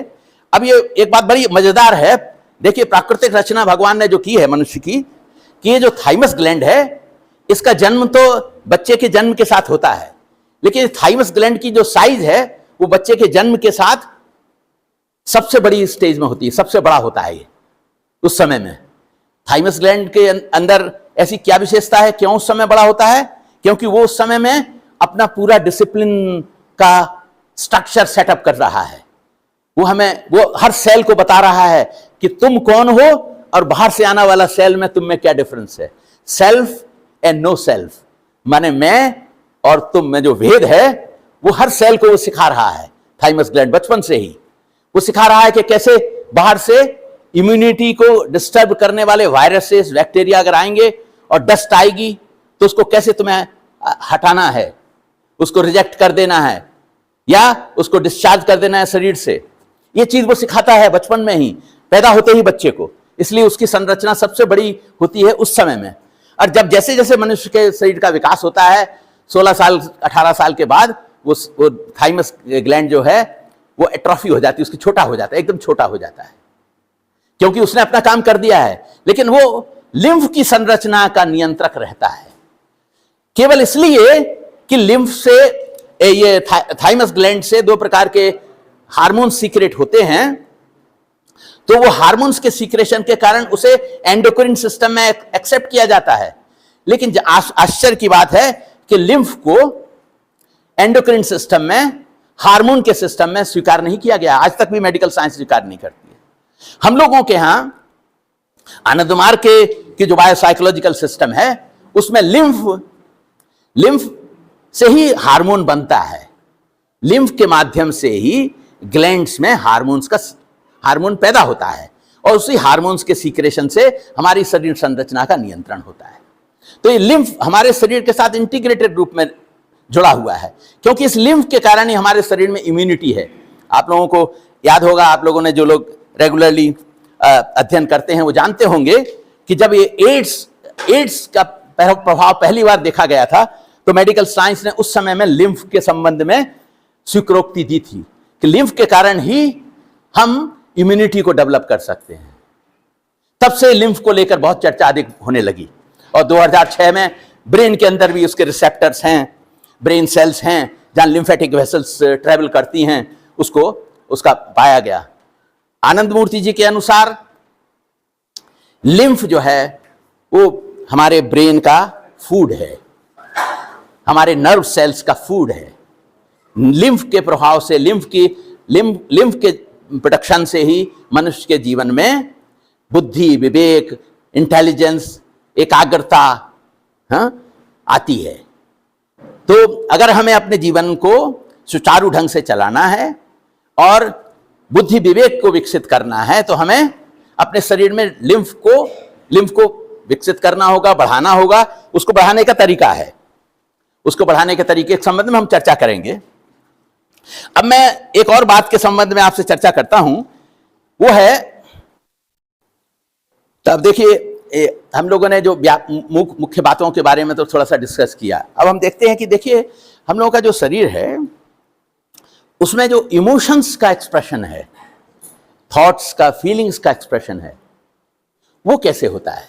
अब ये एक बात बड़ी मजेदार है, देखिए प्राकृतिक रचना भगवान ने जो की है मनुष्य की, कि ये जो थाइमस ग्लैंड है इसका जन्म तो बच्चे के जन्म के साथ होता है, लेकिन थाइमस ग्लैंड की जो साइज है वो बच्चे के जन्म के साथ सबसे बड़ी स्टेज में होती है, सबसे बड़ा होता है ये उस समय में। थाइमस ग्लैंड के अंदर ऐसी क्या विशेषता है, क्यों उस समय बड़ा होता है? क्योंकि वो उस समय में अपना पूरा डिसिप्लिन का स्ट्रक्चर सेटअप कर रहा है। वो हर सेल को बता रहा है कि तुम कौन हो और बाहर से आने वाला सेल में तुम में क्या डिफरेंस है। सेल्फ एंड नो सेल्फ, माने मैं और तुम में जो भेद है वो हर सेल को वो सिखा रहा है। थाइमस ग्लैंड बचपन से ही वो सिखा रहा है कि कैसे बाहर से इम्यूनिटी को डिस्टर्ब करने वाले वायरसेस, बैक्टीरिया अगर आएंगे और डस्ट आएगी तो उसको कैसे तुम्हें हटाना है, उसको रिजेक्ट कर देना है, या उसको डिस्चार्ज कर देना है शरीर से। ये चीज वो सिखाता है बचपन में ही, पैदा होते ही बच्चे को। इसलिए उसकी संरचना सबसे बड़ी होती है उस समय में। और जब जैसे जैसे मनुष्य के शरीर का विकास होता है, 16 साल 18 साल के बाद वो थाइमस ग्लैंड जो है वो एट्रोफी हो जाती है, उसकी छोटा हो जाता है, एकदम छोटा हो जाता है, क्योंकि उसने अपना काम कर दिया है। लेकिन वो लिम्फ की संरचना का नियंत्रक रहता है, केवल इसलिए कि लिम्फ से ये थाइमस ग्लैंड से 2 प्रकार के हार्मोन सीक्रेट होते हैं। तो वो हार्मोन्स के सीक्रेशन के कारण उसे एंडोक्राइन सिस्टम में एक्सेप्ट किया जाता है। लेकिन आश्चर्य की बात है कि लिम्फ को एंडोक्राइन सिस्टम में, हार्मोन के सिस्टम में स्वीकार नहीं किया गया। आज तक भी मेडिकल साइंस स्वीकार नहीं करती है। हम लोगों के यहां आनंदमार्ग की जो बायोसाइकोलॉजिकल सिस्टम है उसमें लिम्फ से ही हार्मोन बनता है। लिम्फ के माध्यम से ही ग्लैंड्स में हार्मोन पैदा होता है और उसी हार्मोन्स के सीक्रेशन से हमारी शरीर संरचना का नियंत्रण होता है। तो ये लिम्फ हमारे शरीर के साथ इंटीग्रेटेड रूप में जुड़ा हुआ है, क्योंकि इस लिम्फ के कारण ही हमारे शरीर में इम्यूनिटी है। आप लोगों को याद होगा, आप लोगों ने जो लोग रेगुलरली अध्ययन करते हैं वो जानते होंगे कि जब ये एड्स का प्रभाव पहली बार देखा गया था तो मेडिकल साइंस ने उस समय में लिम्फ के संबंध में स्वीकृति दी थी कि लिम्फ के कारण ही हम इम्यूनिटी को डेवलप कर सकते हैं। तब से लिम्फ को लेकर बहुत चर्चा अधिक होने लगी और 2006 में ब्रेन के अंदर भी उसके रिसेप्टर्स हैं, ब्रेन सेल्स हैं जहां लिम्फेटिक वेसल्स ट्रेवल करती हैं, उसका पाया गया। आनंद मूर्ति जी के अनुसार लिम्फ जो है वो हमारे ब्रेन का फूड है, हमारे नर्व सेल्स का फूड है। लिम्फ के प्रभाव से, लिम्फ के प्रोडक्शन से ही मनुष्य के जीवन में बुद्धि, विवेक, इंटेलिजेंस, एकाग्रता आती है। तो अगर हमें अपने जीवन को सुचारू ढंग से चलाना है और बुद्धि विवेक को विकसित करना है तो हमें अपने शरीर में लिम्फ को विकसित करना होगा, बढ़ाना होगा। उसको बढ़ाने का तरीका है, उसको बढ़ाने के तरीके के संबंध में हम चर्चा करेंगे। अब मैं एक और बात के संबंध में आपसे चर्चा करता हूं, वो है, तो अब देखिए हम लोगों ने जो मुख्य बातों के बारे में तो थोड़ा सा डिस्कस किया। अब हम देखते हैं कि देखिए हम लोगों का जो शरीर है उसमें जो इमोशंस का एक्सप्रेशन है, थॉट्स का, फीलिंग्स का एक्सप्रेशन है, वो कैसे होता है।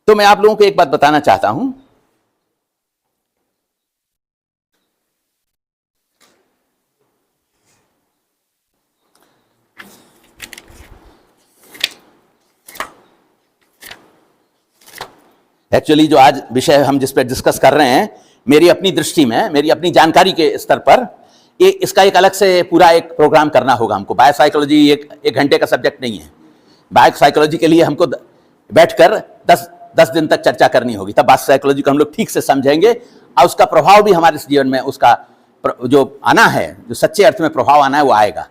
तो मैं आप लोगों को एक बात बताना चाहता हूं। एक्चुअली जो आज विषय हम जिस पर डिस्कस कर रहे हैं, मेरी अपनी दृष्टि में, मेरी अपनी जानकारी के स्तर पर इसका एक अलग से पूरा एक प्रोग्राम करना होगा हमको। बायोसाइकोलॉजी एक घंटे का सब्जेक्ट नहीं है। बायोसाइकोलॉजी के लिए हमको बैठकर 10 दिन तक चर्चा करनी होगी, तब बायोसाइकोलॉजी को हम लोग ठीक से समझेंगे और उसका प्रभाव भी हमारे जीवन में, उसका जो आना है, जो सच्चे अर्थ में प्रभाव आना है, वो आएगा।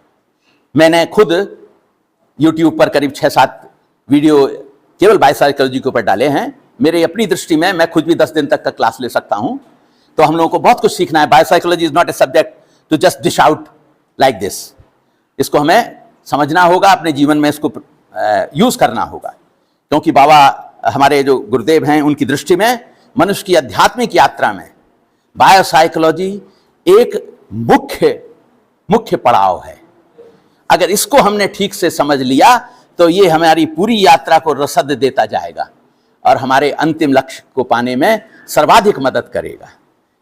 मैंने खुद यूट्यूब पर करीब 6-7 वीडियो केवल बायोसाइकोलॉजी के ऊपर डाले हैं। मेरी अपनी दृष्टि में मैं खुद भी 10 दिन तक क्लास ले सकता हूं। तो हम लोगों को बहुत कुछ सीखना है। Biopsychology is not a subject to just dish out like this. इसको हमें समझना होगा, अपने जीवन में इसको यूज करना होगा, क्योंकि बाबा हमारे जो गुरुदेव हैं उनकी दृष्टि में मनुष्य की आध्यात्मिक यात्रा में बायोसाइकोलॉजी एक मुख्य पड़ाव है। अगर इसको हमने ठीक से समझ लिया तो ये हमारी पूरी यात्रा को रसद देता जाएगा और हमारे अंतिम लक्ष्य को पाने में सर्वाधिक मदद करेगा।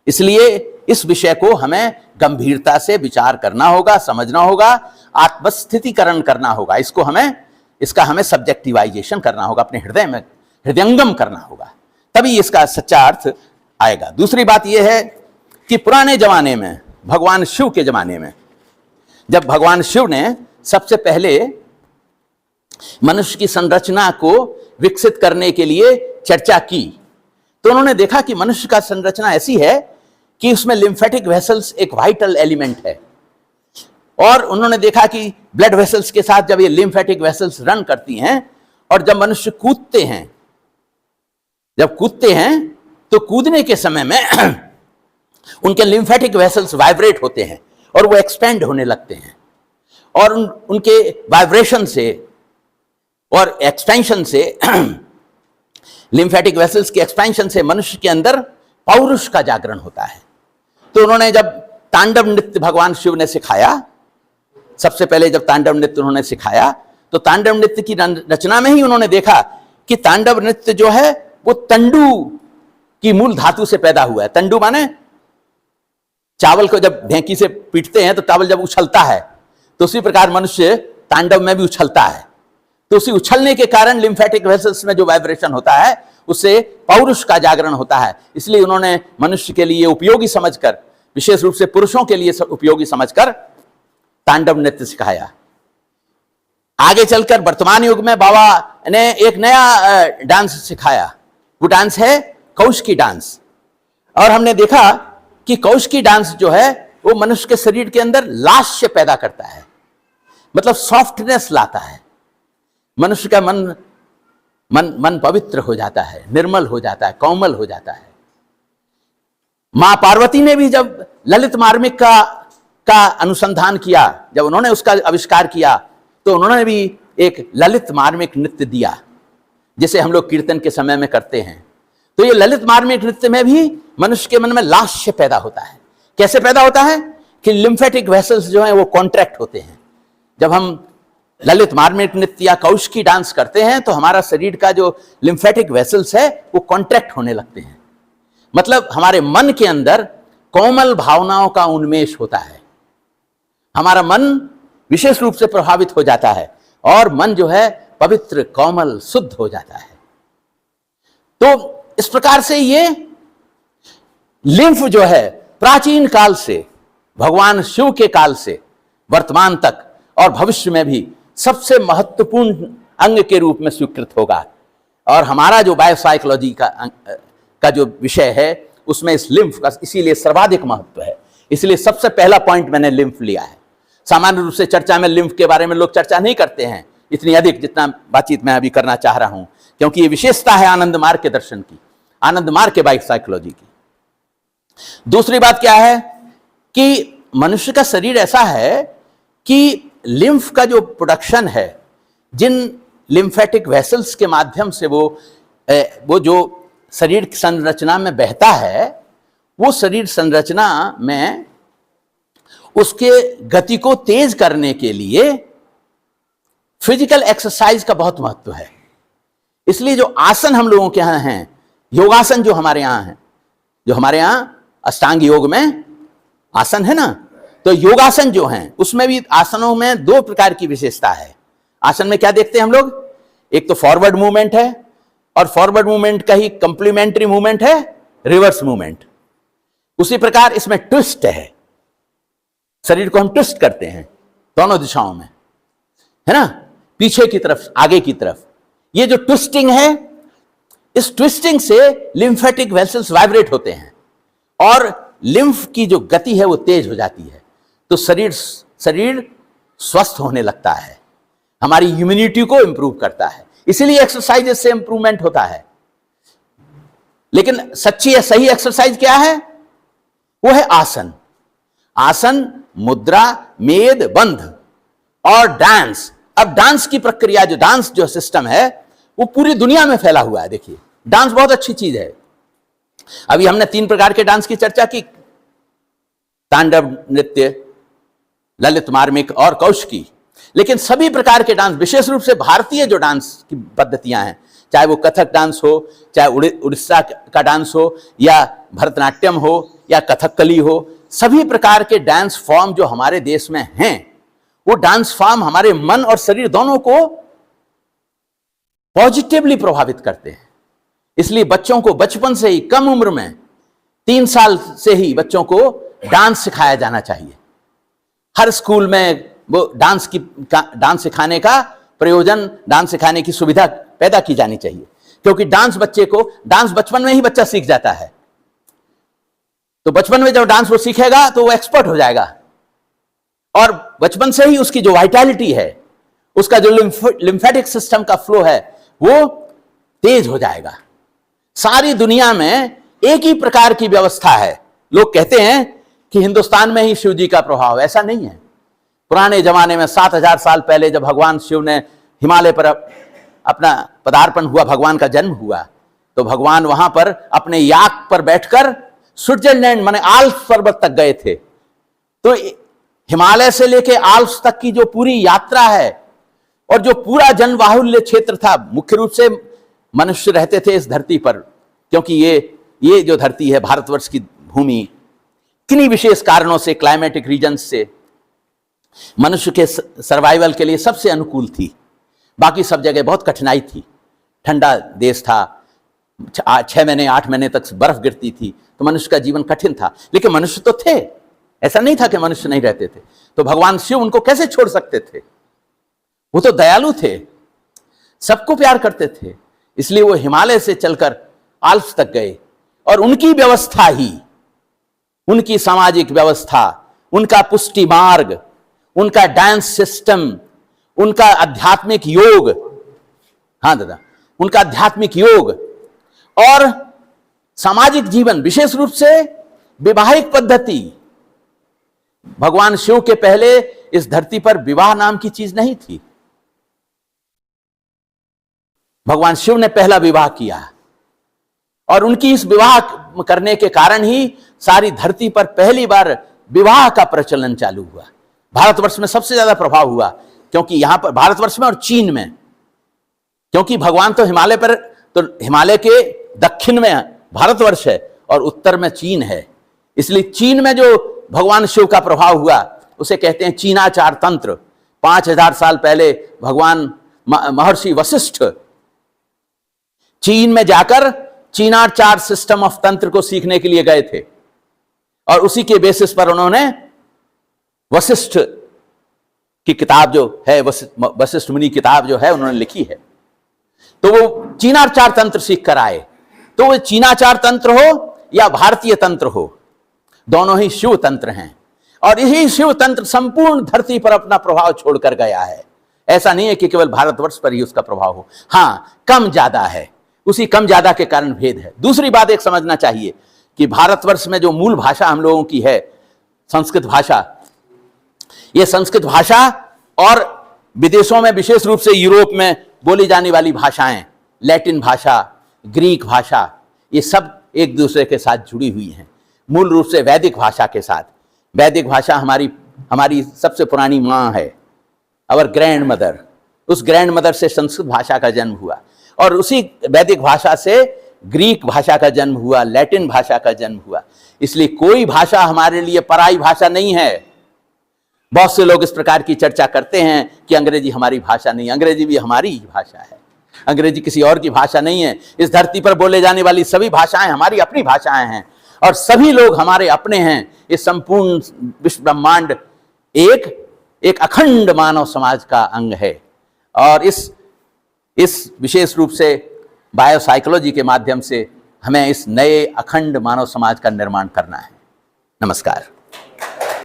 इसलिए इस विषय को हमें गंभीरता से विचार करना होगा, समझना होगा, आत्मस्थितिकरण करना होगा। इसका हमें सब्जेक्टिवाइजेशन करना होगा, अपने हृदय में हृदयंगम करना होगा, तभी इसका सच्चा अर्थ आएगा। दूसरी बात यह है कि पुराने जमाने में, भगवान शिव के जमाने में, जब भगवान शिव ने सबसे पहले मनुष्य की संरचना को विकसित करने के लिए चर्चा की, तो उन्होंने देखा कि मनुष्य का संरचना ऐसी है कि उसमें लिम्फेटिक वेसल्स एक वाइटल एलिमेंट है। और उन्होंने देखा कि ब्लड वेसल्स के साथ जब ये लिम्फेटिक वेसल्स रन करती हैं और जब मनुष्य कूदते हैं तो कूदने के समय में उनके लिम्फेटिक वेसल्स वाइब्रेट होते हैं, और वो एक्सपेंड होने लगते हैं, और उनके वाइब्रेशन से और एक्सपेंशन से लिम्फेटिक वेसल्स के एक्सपेंशन से मनुष्य के अंदर पौरुष का जागरण होता है। तो उन्होंने जब तांडव नृत्य भगवान शिव ने सिखाया, सबसे पहले जब तांडव नृत्य उन्होंने सिखाया, तो तांडव नृत्य की रचना में ही उन्होंने देखा कि तांडव नृत्य जो है वो तंडु की मूल धातु से पैदा हुआ है। तंडु माने चावल को जब ढेंकी से पीटते हैं तो चावल जब उछलता है, तो उसी प्रकार मनुष्य तांडव में भी उछलता है। तो उसी उछलने के कारण लिम्फेटिक वेसल्स में जो वाइब्रेशन होता है उससे पौरुष का जागरण होता है। इसलिए उन्होंने मनुष्य के लिए उपयोगी समझकर, विशेष रूप से पुरुषों के लिए उपयोगी समझकर तांडव नृत्य सिखाया। आगे चलकर वर्तमान युग में बाबा ने एक नया डांस सिखाया, वो डांस है कौशिकी डांस। और हमने देखा कि कौशिकी डांस जो है वो मनुष्य के शरीर के अंदर लास्य पैदा करता है, मतलब सॉफ्टनेस लाता है। मनुष्य का मन पवित्र हो जाता है, निर्मल हो जाता है, कोमल हो जाता है। मां पार्वती ने भी जब ललित मार्मिक का अनुसंधान किया, जब उन्होंने उसका आविष्कार किया, तो उन्होंने भी एक ललित मार्मिक नृत्य दिया, जिसे हम लोग कीर्तन के समय में करते हैं। तो ये ललित मार्मिक नृत्य में भी मनुष्य के मन में लास्य पैदा होता है। कैसे पैदा होता है कि लिम्फेटिक वेसल्स जो है वो कॉन्ट्रैक्ट होते हैं। जब हम ललित मार्मिक नृत्य या कौशिकी डांस करते हैं तो हमारा शरीर का जो लिम्फेटिक वेसल्स है वो कॉन्ट्रैक्ट होने लगते हैं, मतलब हमारे मन के अंदर कोमल भावनाओं का उन्मेष होता है। हमारा मन विशेष रूप से प्रभावित हो जाता है और मन जो है पवित्र, कोमल, शुद्ध हो जाता है। तो इस प्रकार से ये लिम्फ जो है प्राचीन काल से, भगवान शिव के काल से वर्तमान तक और भविष्य में भी सबसे महत्वपूर्ण अंग के रूप में स्वीकृत होगा। और हमारा जो बायोसाइकोलॉजी का जो विषय है उसमें इस लिम्फ का इसीलिए सर्वाधिक महत्व है। इसलिए सबसे पहला पॉइंट मैंने लिम्फ लिया है। सामान्य रूप से चर्चा में लिम्फ के बारे में लोग चर्चा नहीं करते हैं इतनी अधिक जितना बातचीत मैं अभी करना चाह रहा हूं, क्योंकि ये विशेषता है आनंद मार्ग के दर्शन की, आनंद मार्ग के बायोसाइकोलॉजी की। दूसरी बात क्या है कि मनुष्य का शरीर ऐसा है कि लिम्फ का जो प्रोडक्शन है, जिन लिम्फेटिक वेसल्स के माध्यम से वो जो शरीर की संरचना में बहता है, वो शरीर संरचना में उसके गति को तेज करने के लिए फिजिकल एक्सरसाइज का बहुत महत्व है। इसलिए जो आसन हम लोगों के यहां हैं, योगासन जो हमारे यहां है, जो हमारे यहां अष्टांग योग में आसन है ना, तो योगासन जो हैं उसमें भी आसनों में दो प्रकार की विशेषता है। आसन में क्या देखते हैं हम लोग, एक तो फॉरवर्ड मूवमेंट है और फॉरवर्ड मूवमेंट का ही कंप्लीमेंट्री मूवमेंट है रिवर्स मूवमेंट। उसी प्रकार इसमें ट्विस्ट है, शरीर को हम ट्विस्ट करते हैं दोनों दिशाओं में, है ना, पीछे की तरफ, आगे की तरफ। ये जो ट्विस्टिंग है, इस ट्विस्टिंग से लिम्फेटिक वेसल्स वाइब्रेट होते हैं और लिम्फ की जो गति है वो तेज हो जाती है, तो शरीर स्वस्थ होने लगता है, हमारी इम्यूनिटी को इंप्रूव करता है। इसीलिए एक्सरसाइज से इंप्रूवमेंट होता है। लेकिन सच्ची या सही एक्सरसाइज क्या है? वो है आसन। आसन, मुद्रा, मेद, बंध और डांस। अब डांस की प्रक्रिया, जो डांस जो सिस्टम है वो पूरी दुनिया में फैला हुआ है। देखिए, डांस बहुत अच्छी चीज है। अभी हमने 3 प्रकार के डांस की चर्चा की, तांडव नृत्य, ललित मार्मिक और कौशिकी। लेकिन सभी प्रकार के डांस, विशेष रूप से भारतीय जो डांस की पद्धतियां हैं, चाहे वो कथक डांस हो, चाहे उड़ीसा का डांस हो, या भरतनाट्यम हो, या कथकली हो, सभी प्रकार के डांस फॉर्म जो हमारे देश में हैं, वो डांस फॉर्म हमारे मन और शरीर दोनों को पॉजिटिवली प्रभावित करते हैं। इसलिए बच्चों को बचपन से ही, कम उम्र में 3 साल से ही बच्चों को डांस सिखाया जाना चाहिए। हर स्कूल में वो डांस सिखाने का प्रयोजन, डांस सिखाने की सुविधा पैदा की जानी चाहिए, क्योंकि डांस बचपन में ही बच्चा सीख जाता है। तो बचपन में जब डांस वो सीखेगा तो वो एक्सपर्ट हो जाएगा और बचपन से ही उसकी जो वाइटैलिटी है, उसका जो लिम्फेटिक सिस्टम का फ्लो है वो तेज हो जाएगा। सारी दुनिया में एक ही प्रकार की व्यवस्था है। लोग कहते हैं कि हिंदुस्तान में ही शिव जी का प्रभाव, ऐसा नहीं है। पुराने जमाने में 7000 साल पहले जब भगवान शिव ने हिमालय पर अपना पदार्पण हुआ, भगवान का जन्म हुआ, तो भगवान वहां पर अपने याक पर बैठकर स्विट्जरलैंड माने आल्प्स पर्वत तक गए थे। तो हिमालय से लेके आल्प्स तक की जो पूरी यात्रा है और जो पूरा जनबाहुल्य क्षेत्र था, मुख्य रूप से मनुष्य रहते थे इस धरती पर, क्योंकि ये जो धरती है, भारतवर्ष की भूमि, किन्हीं विशेष कारणों से, क्लाइमेटिक रीजन्स से मनुष्य के सर्वाइवल के लिए सबसे अनुकूल थी। बाकी सब जगह बहुत कठिनाई थी। ठंडा देश था, 6 महीने 8 महीने तक बर्फ गिरती थी, तो मनुष्य का जीवन कठिन था। लेकिन मनुष्य तो थे, ऐसा नहीं था कि मनुष्य नहीं रहते थे। तो भगवान शिव उनको कैसे छोड़ सकते थे? वो तो दयालु थे, सबको प्यार करते थे, इसलिए वो हिमालय से चलकर आल्प्स तक गए। और उनकी व्यवस्था ही, उनकी सामाजिक व्यवस्था, उनका पुष्टि मार्ग, उनका डांस सिस्टम, उनका आध्यात्मिक योग, हाँ दादा, उनका आध्यात्मिक योग और सामाजिक जीवन, विशेष रूप से वैवाहिक पद्धति। भगवान शिव के पहले इस धरती पर विवाह नाम की चीज नहीं थी। भगवान शिव ने पहला विवाह किया और उनकी इस विवाह करने के कारण ही सारी धरती पर पहली बार विवाह का प्रचलन चालू हुआ। भारतवर्ष में सबसे ज्यादा प्रभाव हुआ, क्योंकि यहां पर भारतवर्ष में और चीन में, क्योंकि भगवान तो हिमालय पर, तो हिमालय के दक्षिण में भारतवर्ष है और उत्तर में चीन है। इसलिए चीन में जो भगवान शिव का प्रभाव हुआ उसे कहते हैं चीनाचार तंत्र। 5000 साल पहले भगवान महर्षि वशिष्ठ चीन में जाकर चीनाचार सिस्टम ऑफ तंत्र को सीखने के लिए गए थे और उसी के बेसिस पर उन्होंने वशिष्ठ की किताब जो है, वशिष्ठ मुनि किताब जो है, उन्होंने लिखी है। तो वो चीनाचार तंत्र सीख कर आए। तो वो चीनाचार तंत्र हो या भारतीय तंत्र हो, दोनों ही शिव तंत्र हैं और यही शिव तंत्र संपूर्ण धरती पर अपना प्रभाव छोड़कर गया है। ऐसा नहीं है कि केवल भारतवर्ष पर ही उसका प्रभाव हो, हाँ कम ज्यादा है, उसी कम ज्यादा के कारण भेद है। दूसरी बात एक समझना चाहिए कि भारतवर्ष में जो मूल भाषा हम लोगों की है, संस्कृत भाषा, ये संस्कृत भाषा और विदेशों में, विशेष रूप से यूरोप में बोली जाने वाली भाषाएं, लैटिन भाषा, ग्रीक भाषा, ये सब एक दूसरे के साथ जुड़ी हुई हैं, मूल रूप से वैदिक भाषा के साथ। वैदिक भाषा हमारी सबसे पुरानी माँ है, अवर ग्रैंड मदर। उस ग्रैंड मदर से संस्कृत भाषा का जन्म हुआ और उसी वैदिक भाषा से ग्रीक भाषा का जन्म हुआ, लैटिन भाषा का जन्म हुआ। इसलिए कोई भाषा हमारे लिए पराई भाषा नहीं है। बहुत से लोग इस प्रकार की चर्चा करते हैं कि अंग्रेजी हमारी भाषा नहीं, अंग्रेजी भी हमारी ही भाषा है, अंग्रेजी किसी और की भाषा नहीं है। इस धरती पर बोले जाने वाली सभी भाषाएं हमारी अपनी भाषाएं हैं और सभी लोग हमारे अपने हैं। इस संपूर्ण विश्व ब्रह्मांड एक अखंड मानव समाज का अंग है और इस विशेष रूप से बायोसाइकोलॉजी के माध्यम से हमें इस नए अखंड मानव समाज का निर्माण करना है। नमस्कार।